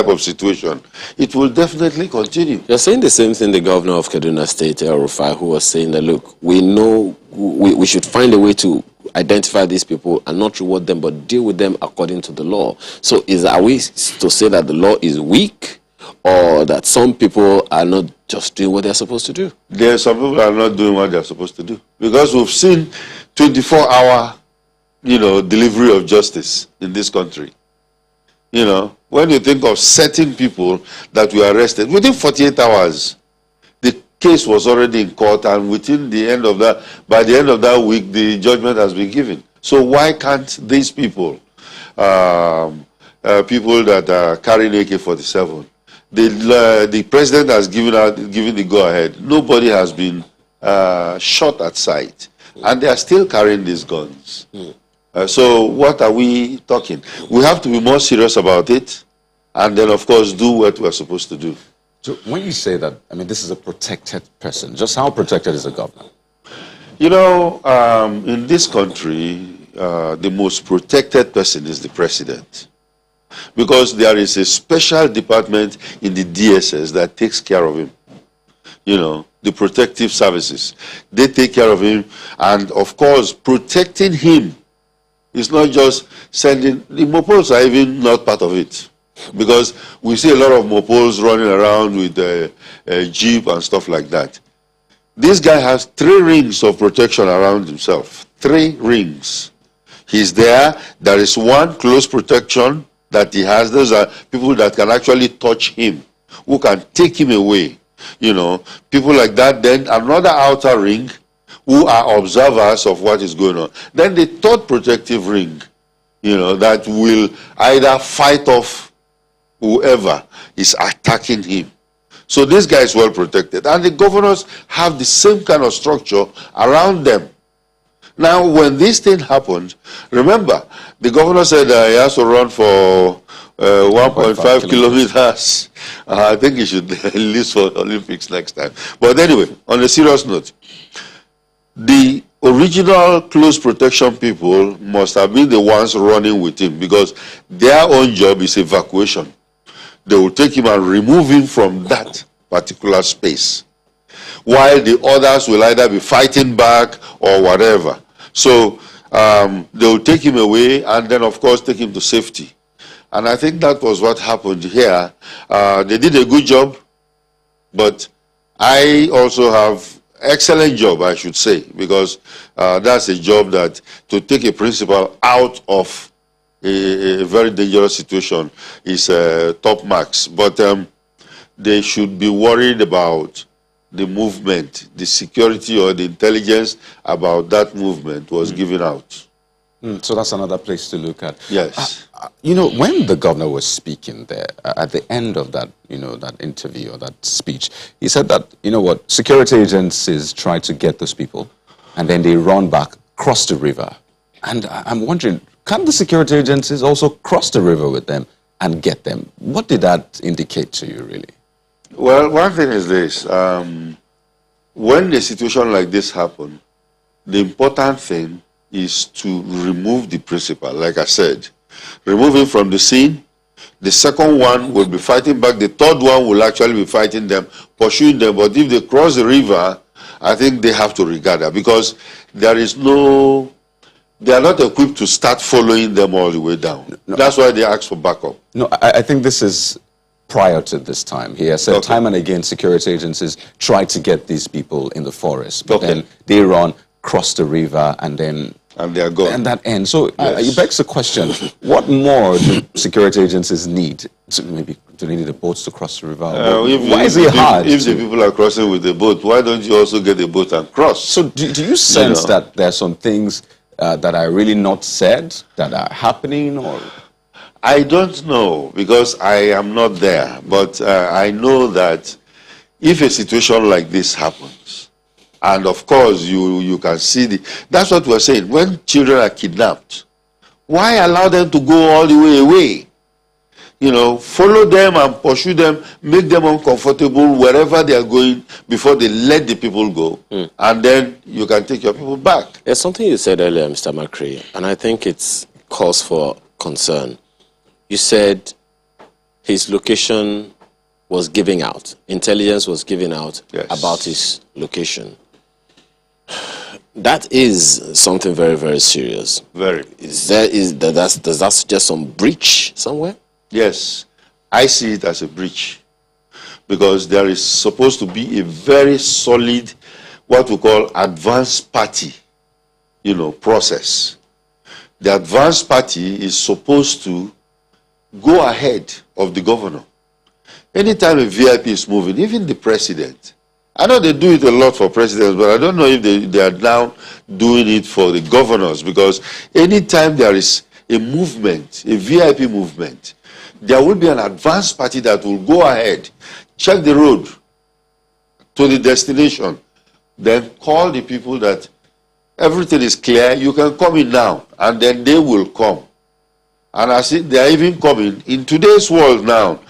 of situation, it will definitely continue. You're saying the same thing the governor of Kaduna State, El Rufai, who was saying that, look, we know we should find a way to identify these people and not reward them, but deal with them according to the law. So are we to say that the law is weak, or that some people are not just doing what they're supposed to do? There are some people are not doing what they're supposed to do. Because we've seen 24-hour, delivery of justice in this country. When you think of certain people that were arrested, within 48 hours, the case was already in court, and by the end of that week, the judgment has been given. So why can't these people, people that are carrying AK-47, the president has given the go-ahead. Nobody has been shot at sight, and they are still carrying these guns. So what are we talking? We have to be more serious about it, and then, of course, do what we're supposed to do. So when you say that, this is a protected person, just how protected is the governor? In this country, the most protected person is the president, because there is a special department in the DSS that takes care of him. The protective services, they take care of him, and of course, protecting him. It's not just sending, the mopols are even not part of it. Because we see a lot of mopols running around with a jeep and stuff like that. This guy has 3 rings of protection around himself. 3 rings. He's there. There is one close protection that he has. Those are people that can actually touch him, who can take him away. People like that. Then another outer ring, who are observers of what is going on. Then the 3rd protective ring, that will either fight off whoever is attacking him. So this guy is well protected. And the governors have the same kind of structure around them. Now, when this thing happened, remember, the governor said he has to run for 1.5 kilometers. I think he should enlist for Olympics next time. But anyway, on a serious note, the original close protection people must have been the ones running with him, because their own job is evacuation. They will take him and remove him from that particular space, while the others will either be fighting back or whatever. So they will take him away and then, of course, take him to safety. And I think that was what happened here. They did a good job, but I also have excellent job, I should say, because that's a job that to take a principal out of a very dangerous situation is top marks. But they should be worried about the movement, the security or the intelligence about that movement was given out. So that's another place to look at. Yes. You know, when the governor was speaking there, at the end of that, that interview or that speech, he said that, what, security agencies try to get those people and then they run back, cross the river. And I'm wondering, can the security agencies also cross the river with them and get them? What did that indicate to you, really? Well, one thing is this. When a situation like this happens, the important thing is to remove the principal, like I said. Remove him from the scene. The second one will be fighting back. The third one will actually be fighting them, pursuing them. But if they cross the river, I think they have to regard that because they are not equipped to start following them all the way down. No, that's why they ask for backup. No, I think this is prior to this time. He has said time and again security agencies try to get these people in the forest, but then they run, cross the river, and then... And they are gone. And that ends. So it begs the question, what more do security agencies need? So maybe do they need the boats to cross the river? Why is it hard? If the people are crossing with the boat, why don't you also get a boat and cross? So do you sense that there are some things that are really not said, that are happening? Or I don't know, because I am not there. But I know that if a situation like this happens, and of course, you can see that's what we're saying. When children are kidnapped, why allow them to go all the way away? Follow them and pursue them, make them uncomfortable wherever they are going before they let the people go. And then you can take your people back. There's something you said earlier, Mr. McCree, and I think it's cause for concern. You said his location was giving out, intelligence was giving out about his location. That is something very, very serious. Very. Does that suggest some breach somewhere? Yes, I see it as a breach because there is supposed to be a very solid, what we call advanced party, process. The advanced party is supposed to go ahead of the governor. Anytime a VIP is moving, even the president, I know they do it a lot for presidents, but I don't know if they are now doing it for the governors, because anytime there is a movement, a VIP movement, there will be an advanced party that will go ahead, check the road to the destination, then call the people that everything is clear, you can come in now, and then they will come. And I see they are even coming. In today's world now,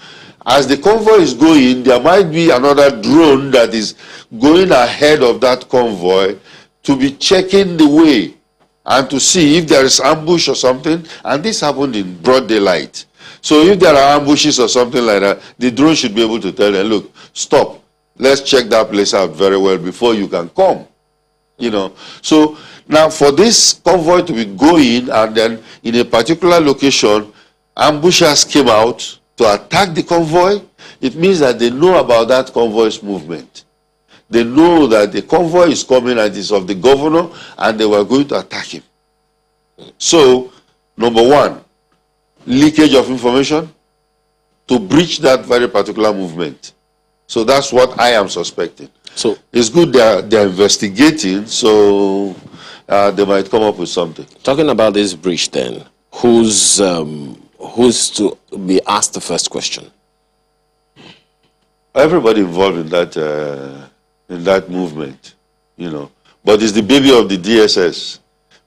as the convoy is going, there might be another drone that is going ahead of that convoy to be checking the way and to see if there is ambush or something. And this happened in broad daylight. So if there are ambushes or something like that, the drone should be able to tell them, look, stop. Let's check that place out very well before you can come. So now for this convoy to be going and then in a particular location, ambushers came out to attack the convoy, it means that they know about that convoy's movement. They know that the convoy is coming and is of the governor, and they were going to attack him. So, number one, leakage of information to breach that very particular movement. So that's what I am suspecting. So it's good they're investigating, so they might come up with something. Talking about this breach then, who's to be asked the first question? Everybody involved in that movement, But it's the baby of the DSS,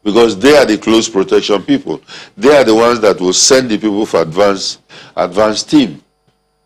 because they are the close protection people. They are the ones that will send the people for advanced team.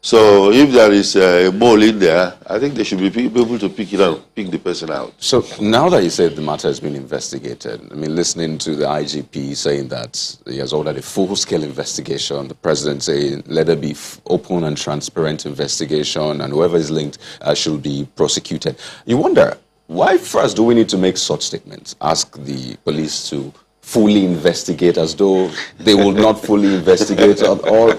So if there is a mole in there, I think they should be able to pick it out, pick the person out. So now that you said the matter has been investigated, I mean, listening to the IGP saying that he has ordered a full-scale investigation, the president saying let there be open and transparent investigation, and whoever is linked should be prosecuted. You wonder, why first do we need to make such statements? Ask the police to fully investigate, as though they will not fully investigate? Or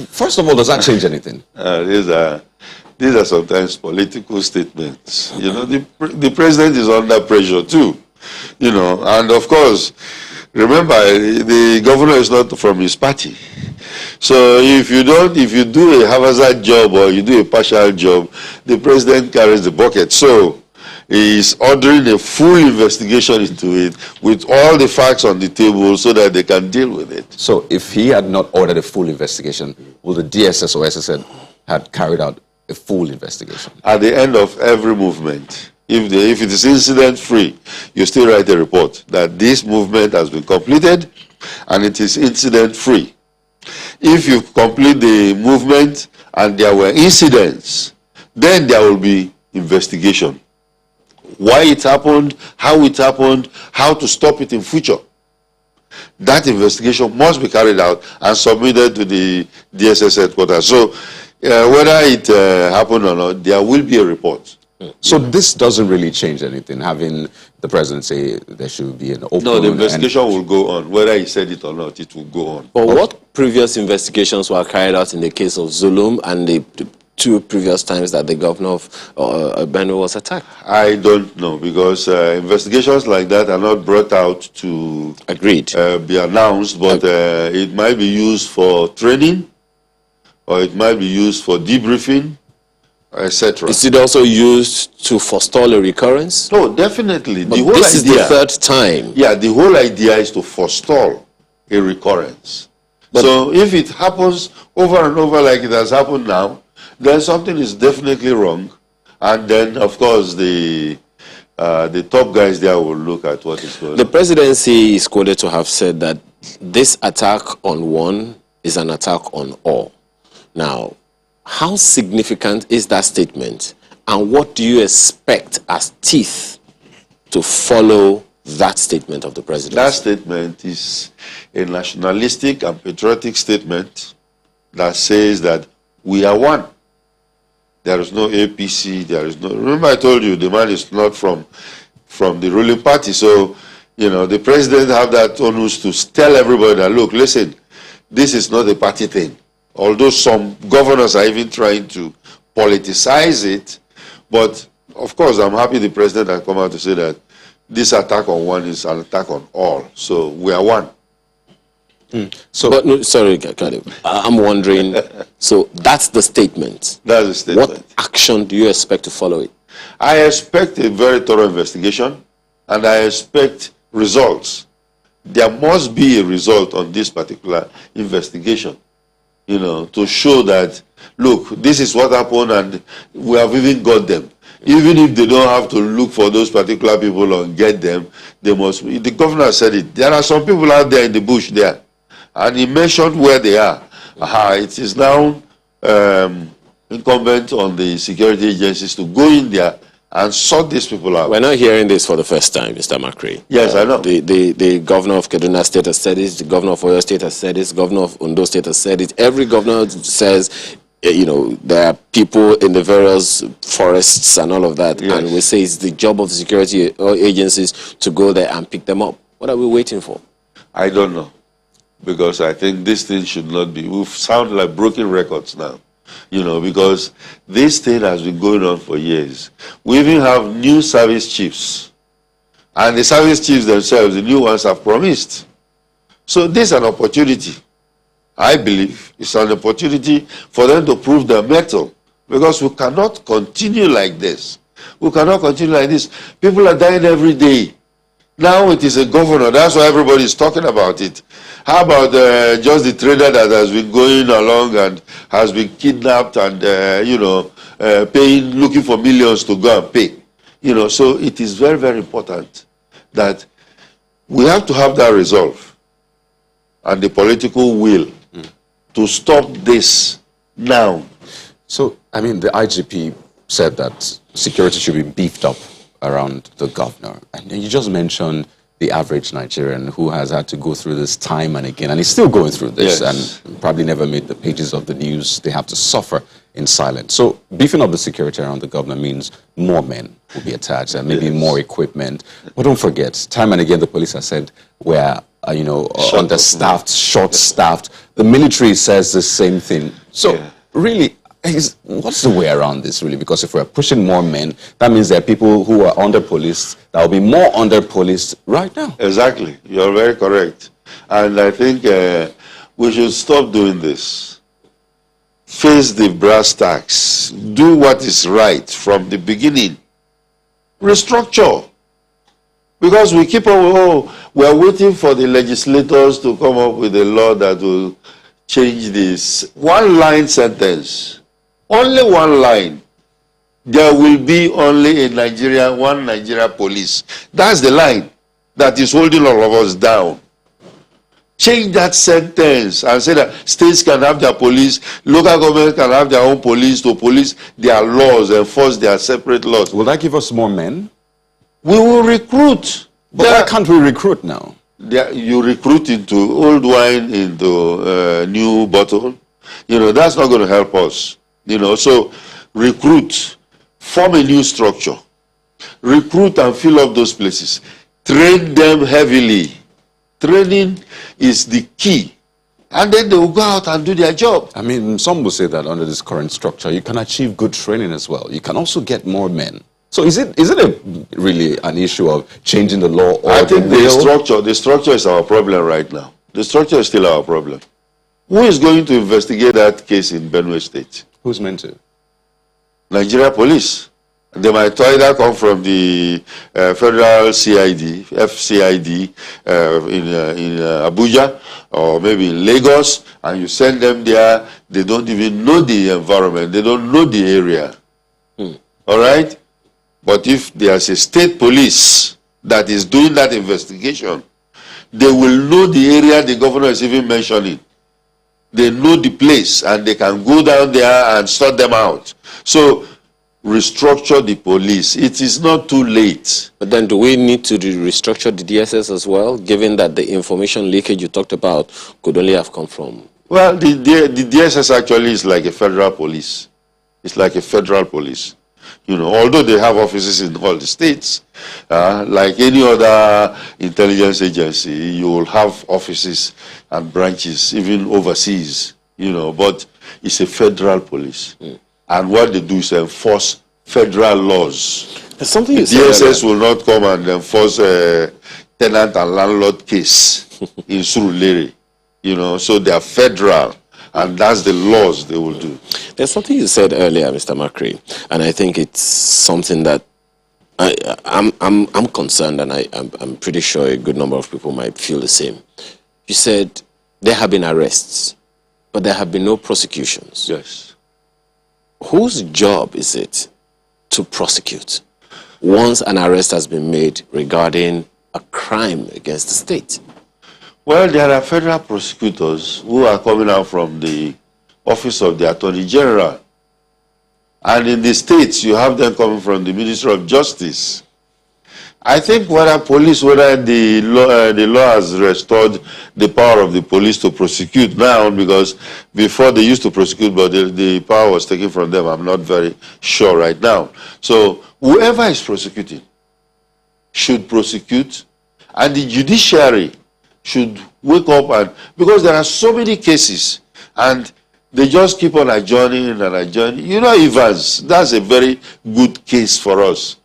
first of all, does that change anything? These are sometimes political statements. You know, the president is under pressure too. You know, and of course, remember, the governor is not from his party. So if you do a haphazard job or you do a partial job, the president carries the bucket. So is ordering a full investigation into it with all the facts on the table so that they can deal with it. So if he had not ordered a full investigation, would the DSS or SSN had carried out a full investigation? At the end of every movement, if it is incident-free, you still write a report that this movement has been completed and it is incident-free. If you complete the movement and there were incidents, then there will be investigation. Why it happened, how to stop it in future. That investigation must be carried out and submitted to the DSS headquarters. So whether it happened or not, there will be a report. So this doesn't really change anything, having the president say there should be an open... No, the investigation will go on. Whether he said it or not, it will go on. But what previous investigations were carried out in the case of Zulum and the two previous times that the governor of Benue was attacked? I don't know, because investigations like that are not brought out to be announced, but it might be used for training, or it might be used for debriefing, etc. Is it also used to forestall a recurrence? No, definitely. But this is the third time. Yeah, the whole idea is to forestall a recurrence. But so if it happens over and over like it has happened now, then something is definitely wrong. And then, of course, the top guys there will look at what is going on. The presidency is quoted to have said that this attack on one is an attack on all. Now, how significant is that statement, and what do you expect as teeth to follow that statement of the president? That statement is a nationalistic and patriotic statement that says that we are one. There is no APC, there is no... Remember I told you the man is not from the ruling party, so, you know, the president have that onus to tell everybody that, look, listen, this is not a party thing. Although some governors are even trying to politicize it, but of course I'm happy the president has come out to say that this attack on one is an attack on all. So we are one. So, but no, sorry, Caleb, I'm wondering, so that's the statement. That's the statement. What action do you expect to follow it? I expect a very thorough investigation, and I expect results. There must be a result on this particular investigation, you know, to show that, look, this is what happened and we have even got them. Even if they don't have to look for those particular people and get them, they must. The governor said it. There are some people out there in the bush there, and he mentioned where they are. It is now incumbent on the security agencies to go in there and sort these people out. We're not hearing this for the first time, Mr. Makri. Yes, I know. The governor of Kaduna State has said it, the governor of Oyo State has said it, the governor of Ondo State has said it. Every governor says, you know, there are people in the various forests and all of that, yes. And we say it's the job of the security agencies to go there and pick them up. What are we waiting for? I don't know, because I think this thing should not be. We sound like broken records now, you know, because this thing has been going on for years. We even have new service chiefs, and the service chiefs themselves, the new ones, have promised. So this is an opportunity. I believe it's an opportunity for them to prove their mettle, because we cannot continue like this. We cannot continue like this. People are dying every day. Now it is a governor. That's why everybody is talking about it. How about just the trader that has been going along and has been kidnapped and, you know, looking for millions to go and pay? You know, so it is very, very important that we have to have that resolve and the political will to stop this now. So, I mean, the IGP said that security should be beefed up around the governor. And you just mentioned the average Nigerian who has had to go through this time and again, and he's still going through this, yes. And probably never made the pages of the news. They have to suffer in silence. So beefing up the security around the governor means more men will be attached and maybe more equipment. But don't forget, time and again, the police have said we're understaffed, short-staffed. The military says the same thing. So really, what's the way around this, really? Because if we're pushing more men, that means there are people who are under-policed that will be more under-policed right now. Exactly. You're very correct. And I think we should stop doing this. Face the brass tacks. Do what is right from the beginning. Restructure. Because we keep on, we're waiting for the legislators to come up with a law that will change this. One-line sentence. Only one line. There will be only in Nigeria, one Nigeria police. That's the line that is holding all of us down. Change that sentence and say that states can have their police, local government can have their own police to police their laws, enforce their separate laws. Will that give us more men? We will recruit. But why can't we recruit now? You recruit into old wine, into new bottle. That's not going to help us. So recruit, form a new structure, recruit and fill up those places, train them heavily. Training is the key, and then they will go out and do their job. I mean, some will say that under this current structure, you can achieve good training as well. You can also get more men. So is it really an issue of changing the law or I think the structure is our problem right now. The structure is still our problem. Who is going to investigate that case in Benue State? Who's meant to? Nigeria Police. They might either come from the federal CID, FCID in Abuja, or maybe in Lagos, and you send them there. They don't even know the environment. They don't know the area. All right? But if there's a state police that is doing that investigation, they will know the area the governor is even mentioning. They know the place, and they can go down there and sort them out. So restructure the police. It is not too late. But then do we need to restructure the DSS as well, given that the information leakage you talked about could only have come from? Well, the DSS actually is like a federal police. It's like a federal police. Although they have offices in all the states, like any other intelligence agency, you will have offices and branches, even overseas, but it's a federal police. And what they do is enforce federal laws. There's something the you said DSS will not come and enforce a tenant and landlord case in Surulere. So they are federal, and that's the laws they will do. There's something you said earlier, Mr. Makri, and I think it's something that I'm concerned, and I'm pretty sure a good number of people might feel the same. You said there have been arrests, but there have been no prosecutions. Yes. Whose job is it to prosecute once an arrest has been made regarding a crime against the state? Well, there are federal prosecutors who are coming out from the office of the Attorney General. And in the states, you have them coming from the Ministry of Justice. I think whether the law has restored the power of the police to prosecute now, because before they used to prosecute, but the power was taken from them. I'm not very sure right now. So whoever is prosecuting should prosecute, and the judiciary should wake up, and because there are so many cases, and they just keep on adjourning and adjourning. Evans, that's a very good case for us.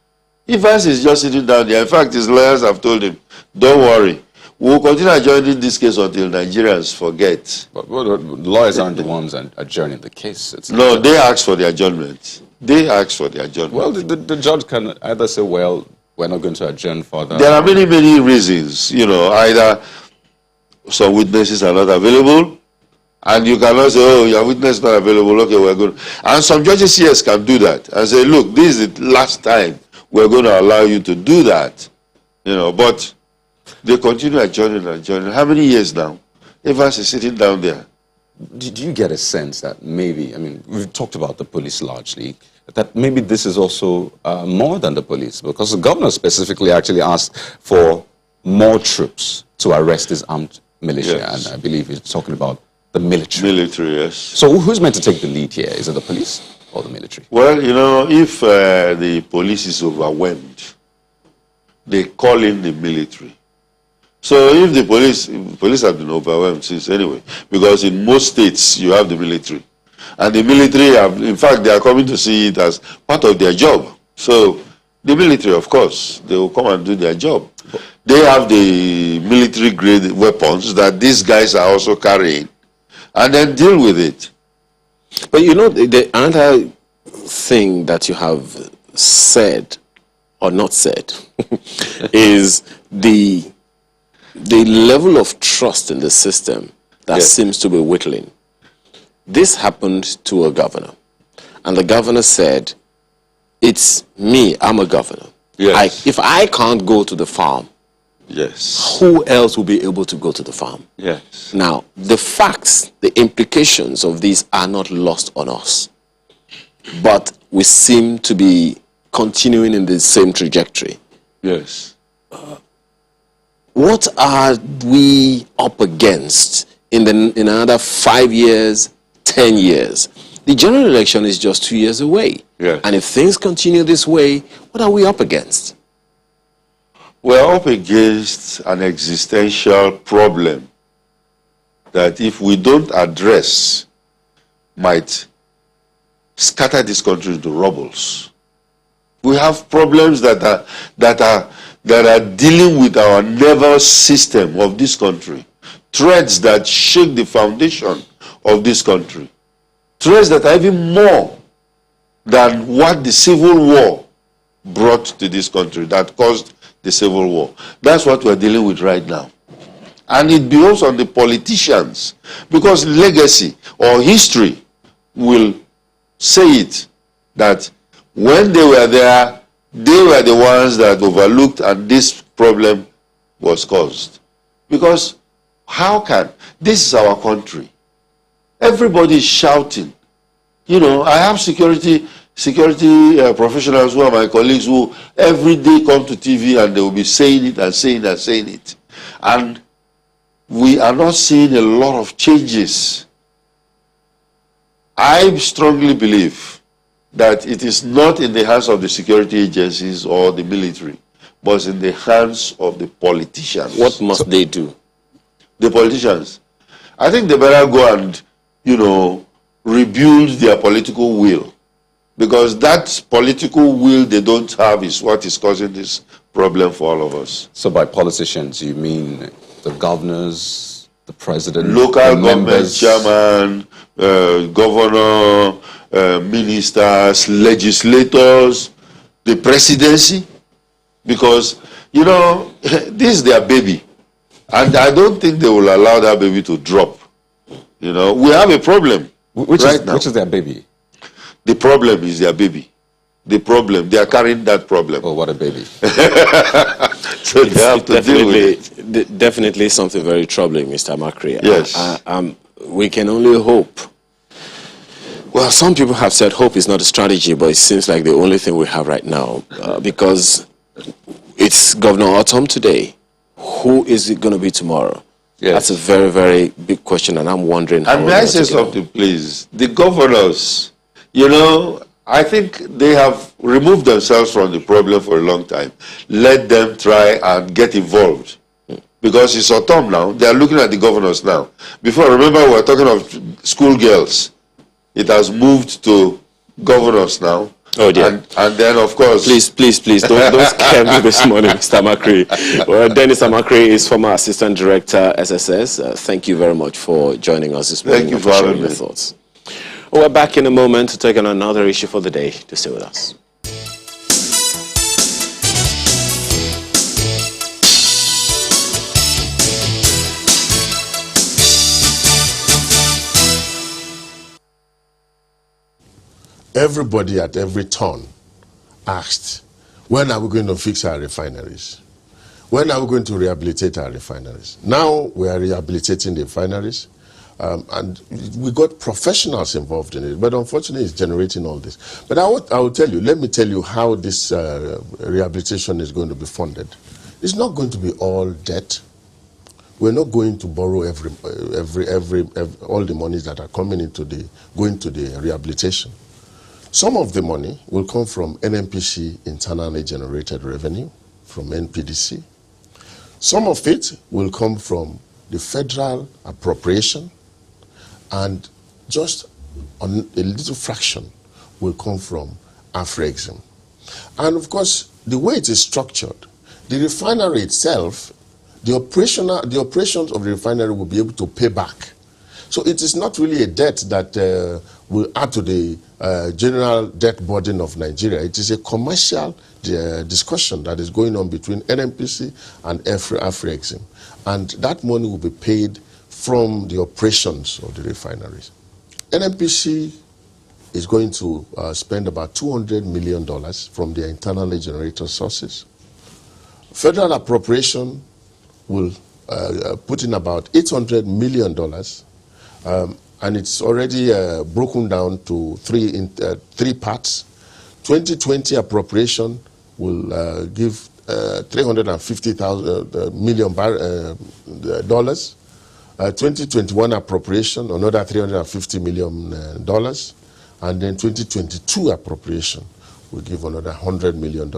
Evans is just sitting down there. In fact, his lawyers have told him, don't worry, we'll continue adjourning this case until Nigerians forget. But lawyers aren't the ones adjourning the case. No, they ask for the adjournment. They ask for the adjournment. Well, the judge can either say, well, we're not going to adjourn further. There are many, many reasons. Either some witnesses are not available, and you cannot say, oh, your witness is not available, okay, we're good. And some judges, yes, can do that and say, look, this is the last time we're going to allow you to do that. But they continue adjourning and adjourning. How many years now? Evans is sitting down there. Do you get a sense that maybe, we've talked about the police largely, that maybe this is also more than the police, because the governor specifically actually asked for more troops to arrest this armed militia, yes. and I believe he's talking about The military. Military, yes. So who's meant to take the lead here? Is it the police or the military? Well, you know, if the police is overwhelmed, they call in the military. So if the police have been overwhelmed since anyway, because in most states you have the military. And the military have, in fact, they are coming to see it as part of their job. So the military, of course, they will come and do their job. They have the military grade weapons that these guys are also carrying, and then deal with it. But you know, another thing that you have said or not said is the level of trust in the system that seems to be whittling. This happened to a governor, and the governor said, "It's me, I'm a governor. Yes. If I can't go to the farm, who else will be able to go to the farm?" Yes. Now, the facts, the implications of these are not lost on us, but we seem to be continuing in the same trajectory. Yes. What are we up against in another 5 years, 10 years? The general election is just 2 years away. Yes. And if things continue this way, what are we up against? We're up against an existential problem that if we don't address, might scatter this country into rubbles. We have problems that are dealing with our nervous system of this country. Threats that shake the foundation of this country. Threats that are even more than what the Civil War brought to this country, that caused the Civil War. That's what we're dealing with right now. And it belongs on the politicians, because legacy or history will say it, that when they were there, they were the ones that overlooked and this problem was caused. Because how can, this is our country. Everybody is shouting. You know, I have security professionals who are my colleagues who every day come to TV and they will be saying it and saying it and saying it. And we are not seeing a lot of changes. I strongly believe that it is not in the hands of the security agencies or the military, but it's in the hands of the politicians. What must they do? The politicians. I think they better go and, you know, rebuild their political will. Because that political will they don't have is what is causing this problem for all of us. So by politicians, you mean the governors, the president, local the government members, chairman, governor, ministers, legislators, the presidency, because, you know, this is their baby. And I don't think they will allow that baby to drop. You know, we have a problem now. Which is their baby? The problem is their baby. The problem, they are carrying that problem. Oh, what a baby. So they have to deal with it. Definitely something very troubling, Mr. Makri. Yes. We can only hope. Well, some people have said hope is not a strategy, but it seems like the only thing we have right now, because it's Governor Autumn today. Who is it going to be tomorrow? Yes. That's a very, very big question, and I'm wondering how. And may I say something, please? The governors, you know, I think they have removed themselves from the problem for a long time. Let them try and get involved. Because it's autumn now. They are looking at the governors now. Before, remember, we were talking of schoolgirls. It has moved to governors now. Oh dear. And then, of course... Please, don't scare me this morning, Mr. Makri. Well, Dennis Amakri is former Assistant Director, SSS. Thank you very much for joining us this morning. Thank you for having your me. thoughts. We're back in a moment to take on another issue for the day. To stay with us. Everybody at every turn asked, when are we going to fix our refineries? When are we going to rehabilitate our refineries? Now we are rehabilitating the refineries, and we got professionals involved in it, but unfortunately it's generating all this. But I will tell you, let me tell you how this rehabilitation is going to be funded. It's not going to be all debt. we're not going to borrow all the monies that are coming into going to the rehabilitation. Some of the money will come from NNPC, internally generated revenue, from NPDC. Some of it will come from the federal appropriation, and just a little fraction will come from Afrexim. And of course, the way it is structured, the refinery itself, the operations of the refinery will be able to pay back. So it is not really a debt that will add to the general debt burden of Nigeria. It is a commercial discussion that is going on between NNPC and Afrexim. And that money will be paid from the operations of the refineries. NNPC is going to spend about $200 million from their internally generated sources. Federal appropriation will put in about $800 million, and it's already broken down to three parts. 2020 appropriation will give $350 million. 2021 appropriation, another $350 million. And then 2022 appropriation will give another $100 million,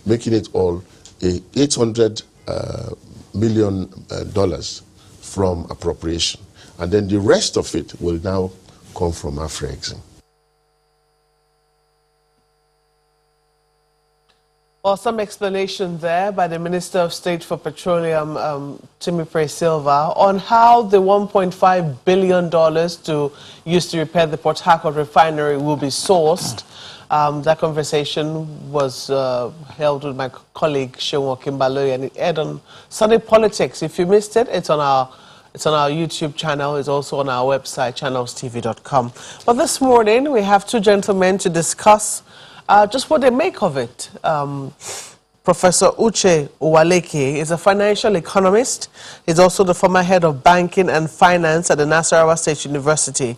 making it all $800 million from appropriation. And then the rest of it will now come from Afrexim. Well, some explanation there by the Minister of State for Petroleum, Timipre Silva, on how the $1.5 billion to use to repair the Port Harcourt refinery will be sourced. That conversation was held with my colleague Seun Okinbaloye, and it aired on Sunday Politics. If you missed it, it's on our YouTube channel. It's also on our website, channelstv.com. But this morning, we have two gentlemen to discuss just what they make of it. Professor Uche Uwaleke is a financial economist. He's also the former head of banking and finance at the Nasarawa State University.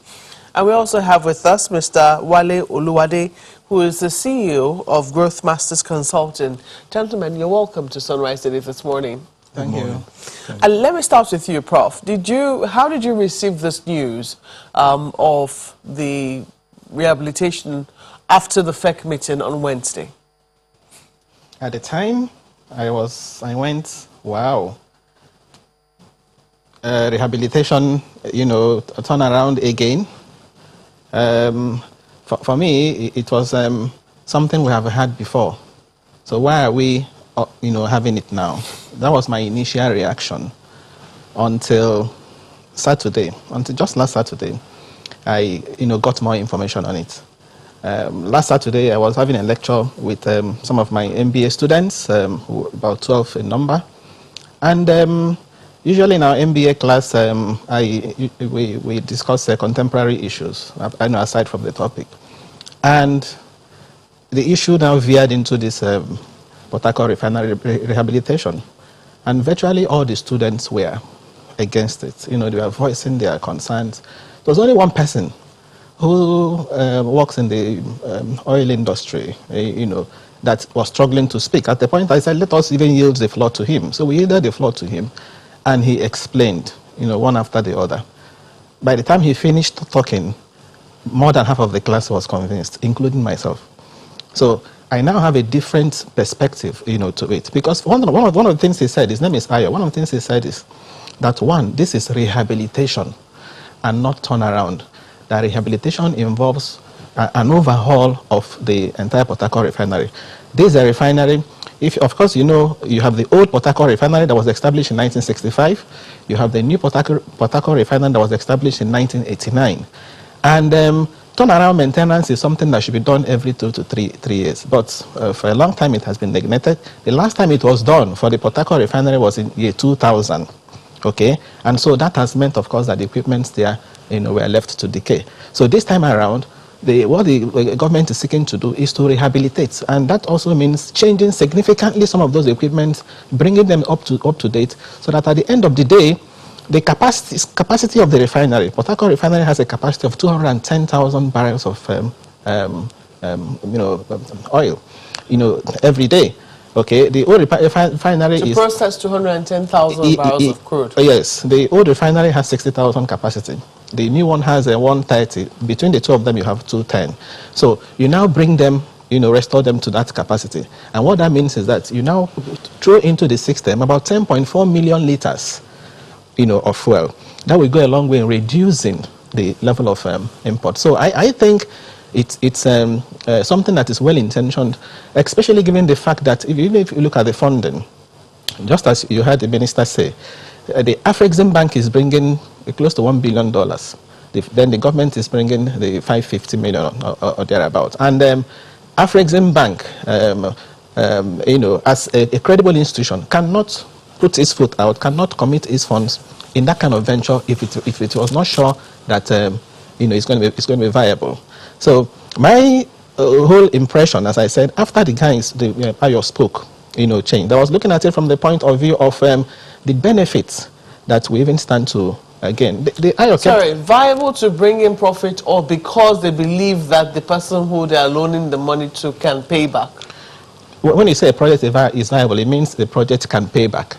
And we also have with us Mr. Wale Oluwade, who is the CEO of Growth Masters Consulting. Gentlemen, you're welcome to Sunrise Daily this morning. Thank you. And let me start with you, Prof. How did you receive this news of the rehabilitation after the FEC meeting on Wednesday? At the time, I went, wow. Rehabilitation, turn around again. For me, it was something we have had before. So why are we, having it now? That was my initial reaction until Saturday. Until just last Saturday, I, got more information on it. Last Saturday, I was having a lecture with some of my MBA students, about 12 in number. And usually in our MBA class, we discuss contemporary issues, aside from the topic. And the issue now veered into this Port Harcourt refinery rehabilitation. And virtually all the students were against it. They were voicing their concerns. There was only one person who works in the oil industry, that was struggling to speak. At the point, I said, let us even yield the floor to him. So we yielded the floor to him, and he explained, one after the other. By the time he finished talking, more than half of the class was convinced, including myself. So I now have a different perspective, to it. Because one of the things he said, his name is Ayo, one of the things he said is that, one, this is rehabilitation and not turnaround. That rehabilitation involves an overhaul of the entire Port Harcourt refinery. This is a refinery. Of course, you have the old Port Harcourt refinery that was established in 1965. You have the new Port Harcourt refinery that was established in 1989. And turnaround maintenance is something that should be done every 2 to 3 years. But for a long time, it has been neglected. The last time it was done for the Port Harcourt refinery was in year 2000. Okay? And so that has meant, of course, that the equipment there were left to decay. So this time around, what the government is seeking to do is to rehabilitate, and that also means changing significantly some of those equipment, bringing them up to date, so that at the end of the day, the capacity of the refinery, Port Harcourt refinery has a capacity of 210,000 barrels of oil, every day. Okay, the old refinery to is... process 210,000 barrels of crude. Yes, the old refinery has 60,000 capacity. The new one has a 130. Between the two of them, you have 210. So you now bring them, restore them to that capacity. And what that means is that you now throw into the system about 10.4 million liters, of fuel. That will go a long way in reducing the level of import. So I think it's something that is well-intentioned, especially given the fact that even if you look at the funding, just as you heard the minister say, the Afrexim Bank is bringing close to $1 billion. Then the government is bringing the 550 million or thereabout. And Afrexim Bank, as a credible institution, cannot put its foot out, cannot commit its funds in that kind of venture if it was not sure that it's going to be viable. So my whole impression, as I said, after the guys, Ayo spoke, changed. I was looking at it from the point of view of the benefits that we even stand to. Again, viable to bring in profit, or because they believe that the person who they are loaning the money to can pay back? When you say a project is viable, it means the project can pay back.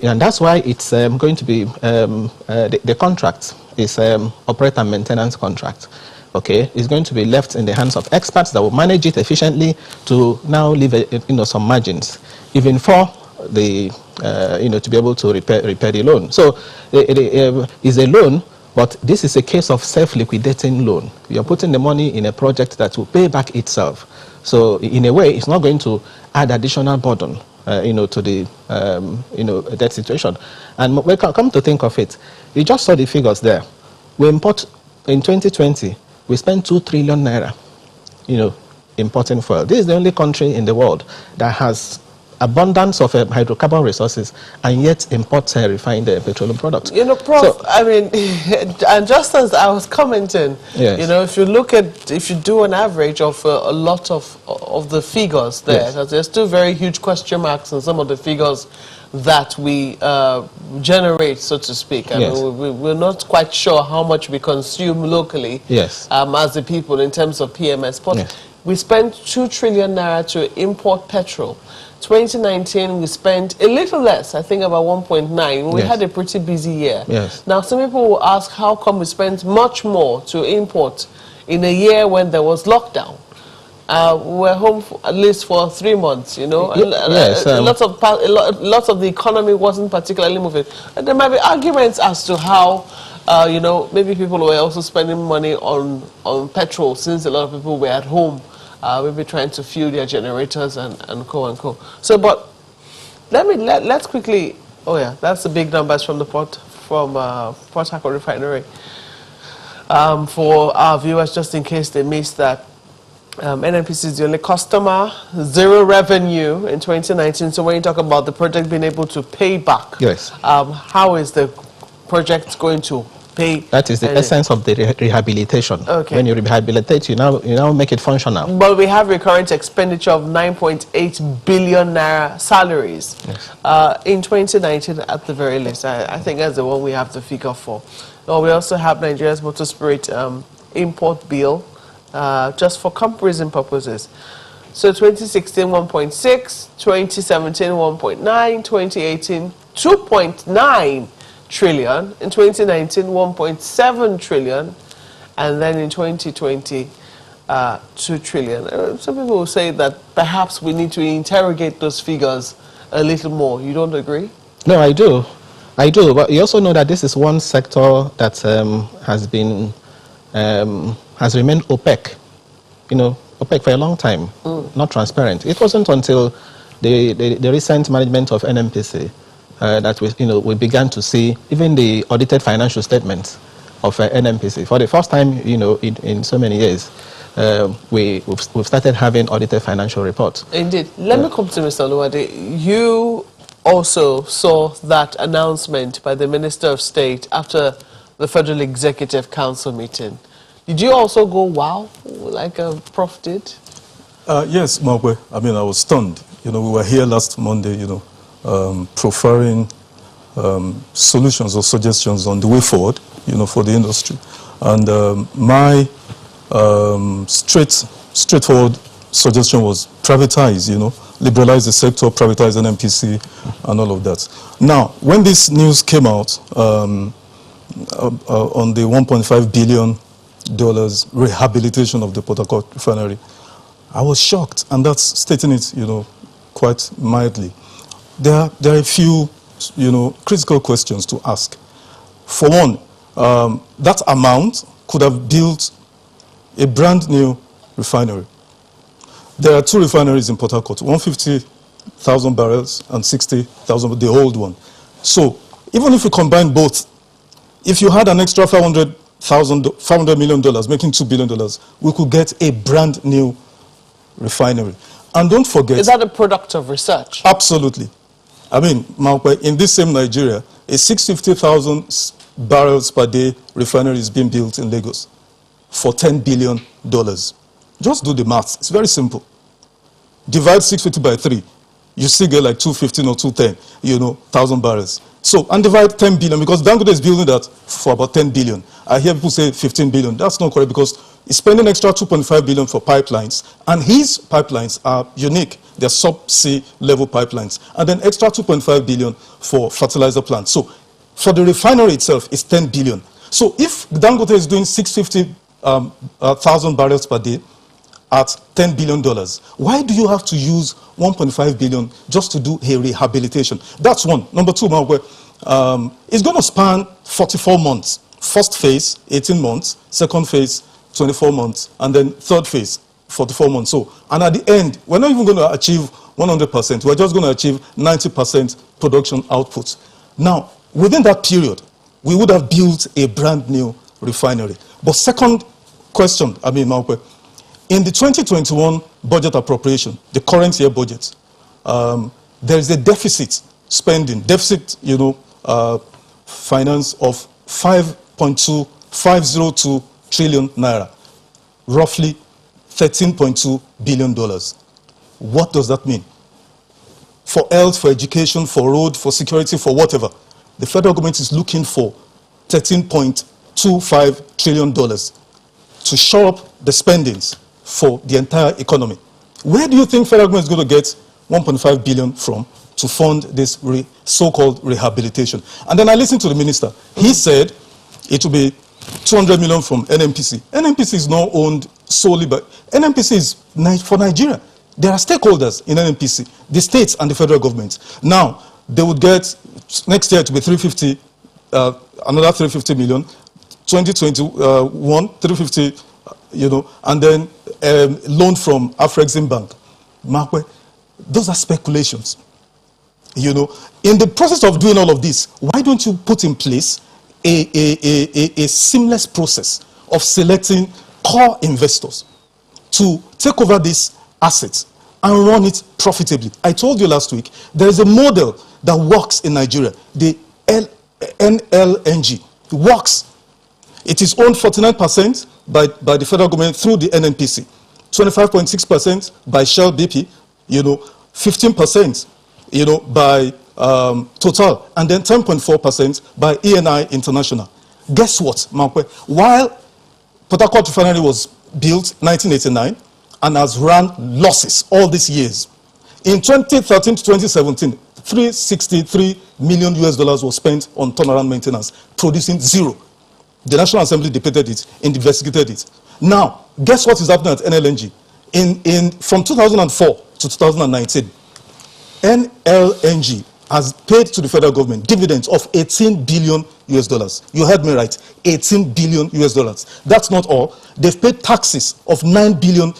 And that's why it's going to be, the contract is operator and maintenance contract. Okay, it's going to be left in the hands of experts that will manage it efficiently to now leave some margins, even for the to be able to repay the loan. So it is a loan, but this is a case of self-liquidating loan. You're putting the money in a project that will pay back itself. So in a way, it's not going to add additional burden, to the that situation. And when come to think of it, you just saw the figures there. We import in 2020. We spent 2 trillion naira, importing fuel. This is the only country in the world that has abundance of hydrocarbon resources and yet imports refined petroleum products. Prof, I mean, and just as I was commenting, yes. if you do an average of a lot of the figures there, yes. There's still very huge question marks on some of the figures that we generate, so to speak. I yes. mean, we're not quite sure how much we consume locally, yes. As the people in terms of PMS. But yes. we spent 2 trillion naira to import petrol. 2019, we spent a little less, I think about 1.9. We yes. had a pretty busy year. Yes. Now, some people will ask, how come we spent much more to import in a year when there was lockdown? We were home at least for 3 months, Yes, lots of the economy wasn't particularly moving. And there might be arguments as to how, maybe people were also spending money on petrol, since a lot of people were at home, maybe trying to fuel their generators and co and co. So, but let's quickly. Oh yeah, that's the big numbers from the Port Harcourt Refinery. For our viewers, just in case they missed that, NNPC is the only customer, 0 revenue in 2019. So when you talk about the project being able to pay back, yes, how is the project going to pay? That is the essence of the rehabilitation. Okay. When you rehabilitate, you now make it functional. But we have recurrent expenditure of 9.8 billion naira salaries, yes. In 2019 at the very least. I think that's the one we have to figure for. Now, we also have Nigeria's Motor Spirit import bill, just for comparison purposes. So 2016, 1.6, 2017, 1.9, 2018, 2.9 trillion, in 2019, 1.7 trillion, and then in 2020, 2 trillion. Some people will say that perhaps we need to interrogate those figures a little more. You don't agree? No, I do. But you also know that this is one sector that has remained opaque. Opaque for a long time, not transparent. It wasn't until the recent management of NNPC that we began to see even the audited financial statements of NNPC. For the first time, in so many years, we've started having audited financial reports. Indeed. Let me come to Mr. Oluwade. You also saw that announcement by the Minister of State after the Federal Executive Council meeting. Did you also go, wow, like a prof did? Yes, Magwe. I mean, I was stunned. We were here last Monday, proffering solutions or suggestions on the way forward, for the industry. And my straightforward suggestion was privatize, liberalize the sector, privatize NNPC, and all of that. Now, when this news came out on the $1.5 billion rehabilitation of the Port Harcourt refinery, I was shocked, and that's stating it, quite mildly. There are a few, critical questions to ask. For one, that amount could have built a brand new refinery. There are two refineries in Port Harcourt, 150,000 barrels and 60,000, the old one. So even if you combine both, if you had an extra $500 million, making $2 billion, we could get a brand new refinery. And don't forget... Is that a product of research? Absolutely. I mean, in this same Nigeria, a 650,000 barrels per day refinery is being built in Lagos for $10 billion. Just do the maths. It's very simple. Divide 650 by 3. You still get like 215 or 210, thousand barrels. So, and divide 10 billion, because Dangote is building that for about 10 billion. I hear people say 15 billion. That's not correct, because he's spending extra 2.5 billion for pipelines, and his pipelines are unique. They're sub-sea level pipelines. And then extra 2.5 billion for fertilizer plants. So, for the refinery itself, it's 10 billion. So, if Dangote is doing 650,000 barrels per day at $10 billion, why do you have to use 1.5 billion just to do a rehabilitation? That's one. Number two, it's going to span 44 months. First phase, 18 months. Second phase, 24 months. And then third phase, 44 months. So, and at the end, we're not even going to achieve 100%. We're just going to achieve 90% production output. Now, within that period, we would have built a brand new refinery. But second question, in the 2021 budget appropriation, the current year budget, there is a deficit spending, finance of 5.2502 trillion naira, roughly $13.2 billion. What does that mean? For health, for education, for road, for security, for whatever. The federal government is looking for $13.25 trillion to shore up the spendings for the entire economy. Where do you think federal government is going to get 1.5 billion from to fund this so-called rehabilitation? And then I listened to the minister. He said it will be 200 million from NNPC. NNPC is not owned solely by... NNPC is for Nigeria. There are stakeholders in NNPC, the states and the federal government. Now, they would get, next year to be 350, another 350 million, 2021, 350, and then loan from Afrexim Bank. Those are speculations. In the process of doing all of this, why don't you put in place a seamless process of selecting core investors to take over these assets and run it profitably? I told you last week, there is a model that works in Nigeria, the NLNG. It works. It is owned 49% by the federal government through the NNPC, 25.6% by Shell BP, 15%, by Total, and then 10.4% by ENI International. Guess what, Mankwe? While Port Harcourt Refinery was built in 1989 and has run losses all these years, in 2013 to 2017, $363 million was spent on turnaround maintenance, producing zero. The National Assembly debated it, investigated it. Now, guess what is happening at NLNG? From 2004 to 2019, NLNG has paid to the federal government dividends of $18 billion. You heard me right, $18 billion. That's not all. They've paid taxes of $9 billion.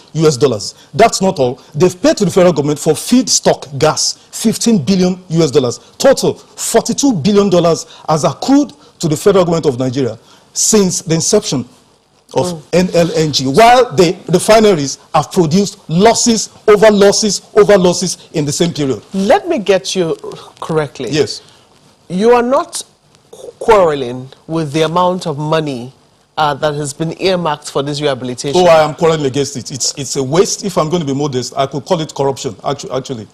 That's not all. They've paid to the federal government for feedstock gas, $15 billion. Total, $42 billion has accrued to the federal government of Nigeria since the inception of NLNG, while the refineries have produced losses over losses over losses in the same period. Let me get you correctly. Yes. You are not quarreling with the amount of money that has been earmarked for this rehabilitation. Oh, I am quarreling against it. It's a waste. If I'm going to be modest, I could call it corruption, actually.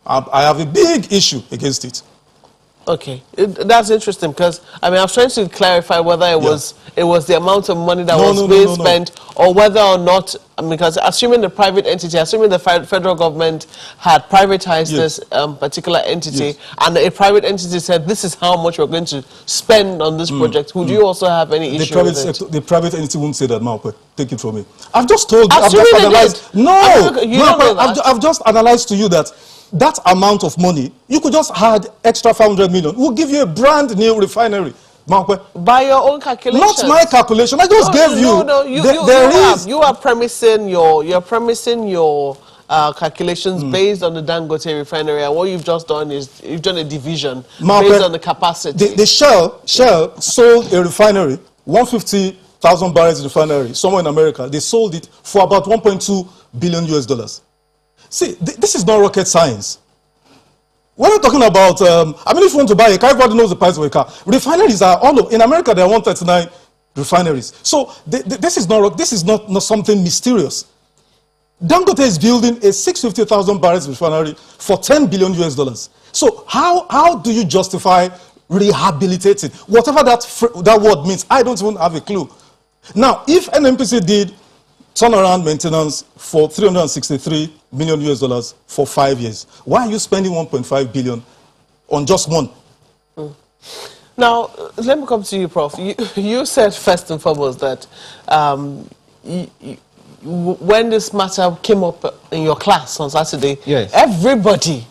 I have a big issue against it. Okay, that's interesting because I mean I was trying to clarify whether it was the amount of money that was being spent or whether or not, because assuming the private entity, assuming the federal government had privatized this particular entity and a private entity said this is how much we're going to spend on this project, would you also have any issue with it? The private entity won't say that, Malpe. Take it from me. I've just told you. I've just analyzed to you that amount of money, you could just add extra 500 million. We'll give you a brand new refinery. By your own calculations. Not my calculation. I just gave you. No, you are premising your calculations based on the Dangote refinery, and what you've just done is you've done a division based on the capacity. The Shell sold a refinery, 150,000 barrels refinery, somewhere in America. They sold it for about $1.2 billion US. See, this is not rocket science. When we're talking about, I mean, if you want to buy a car, everybody knows the price of a car. Refineries are all over. In America, there are 139 refineries. So this is not something mysterious. Dangote is building a 650,000 barrels refinery for $10 billion US. So how do you justify rehabilitating? Whatever that word means, I don't even have a clue. Now, if NNPC did turnaround maintenance for $363 million US for 5 years, why are you spending 1.5 billion on just one? Now, let me come to you, Prof. You said first and foremost that when this matter came up in your class on Saturday, everybody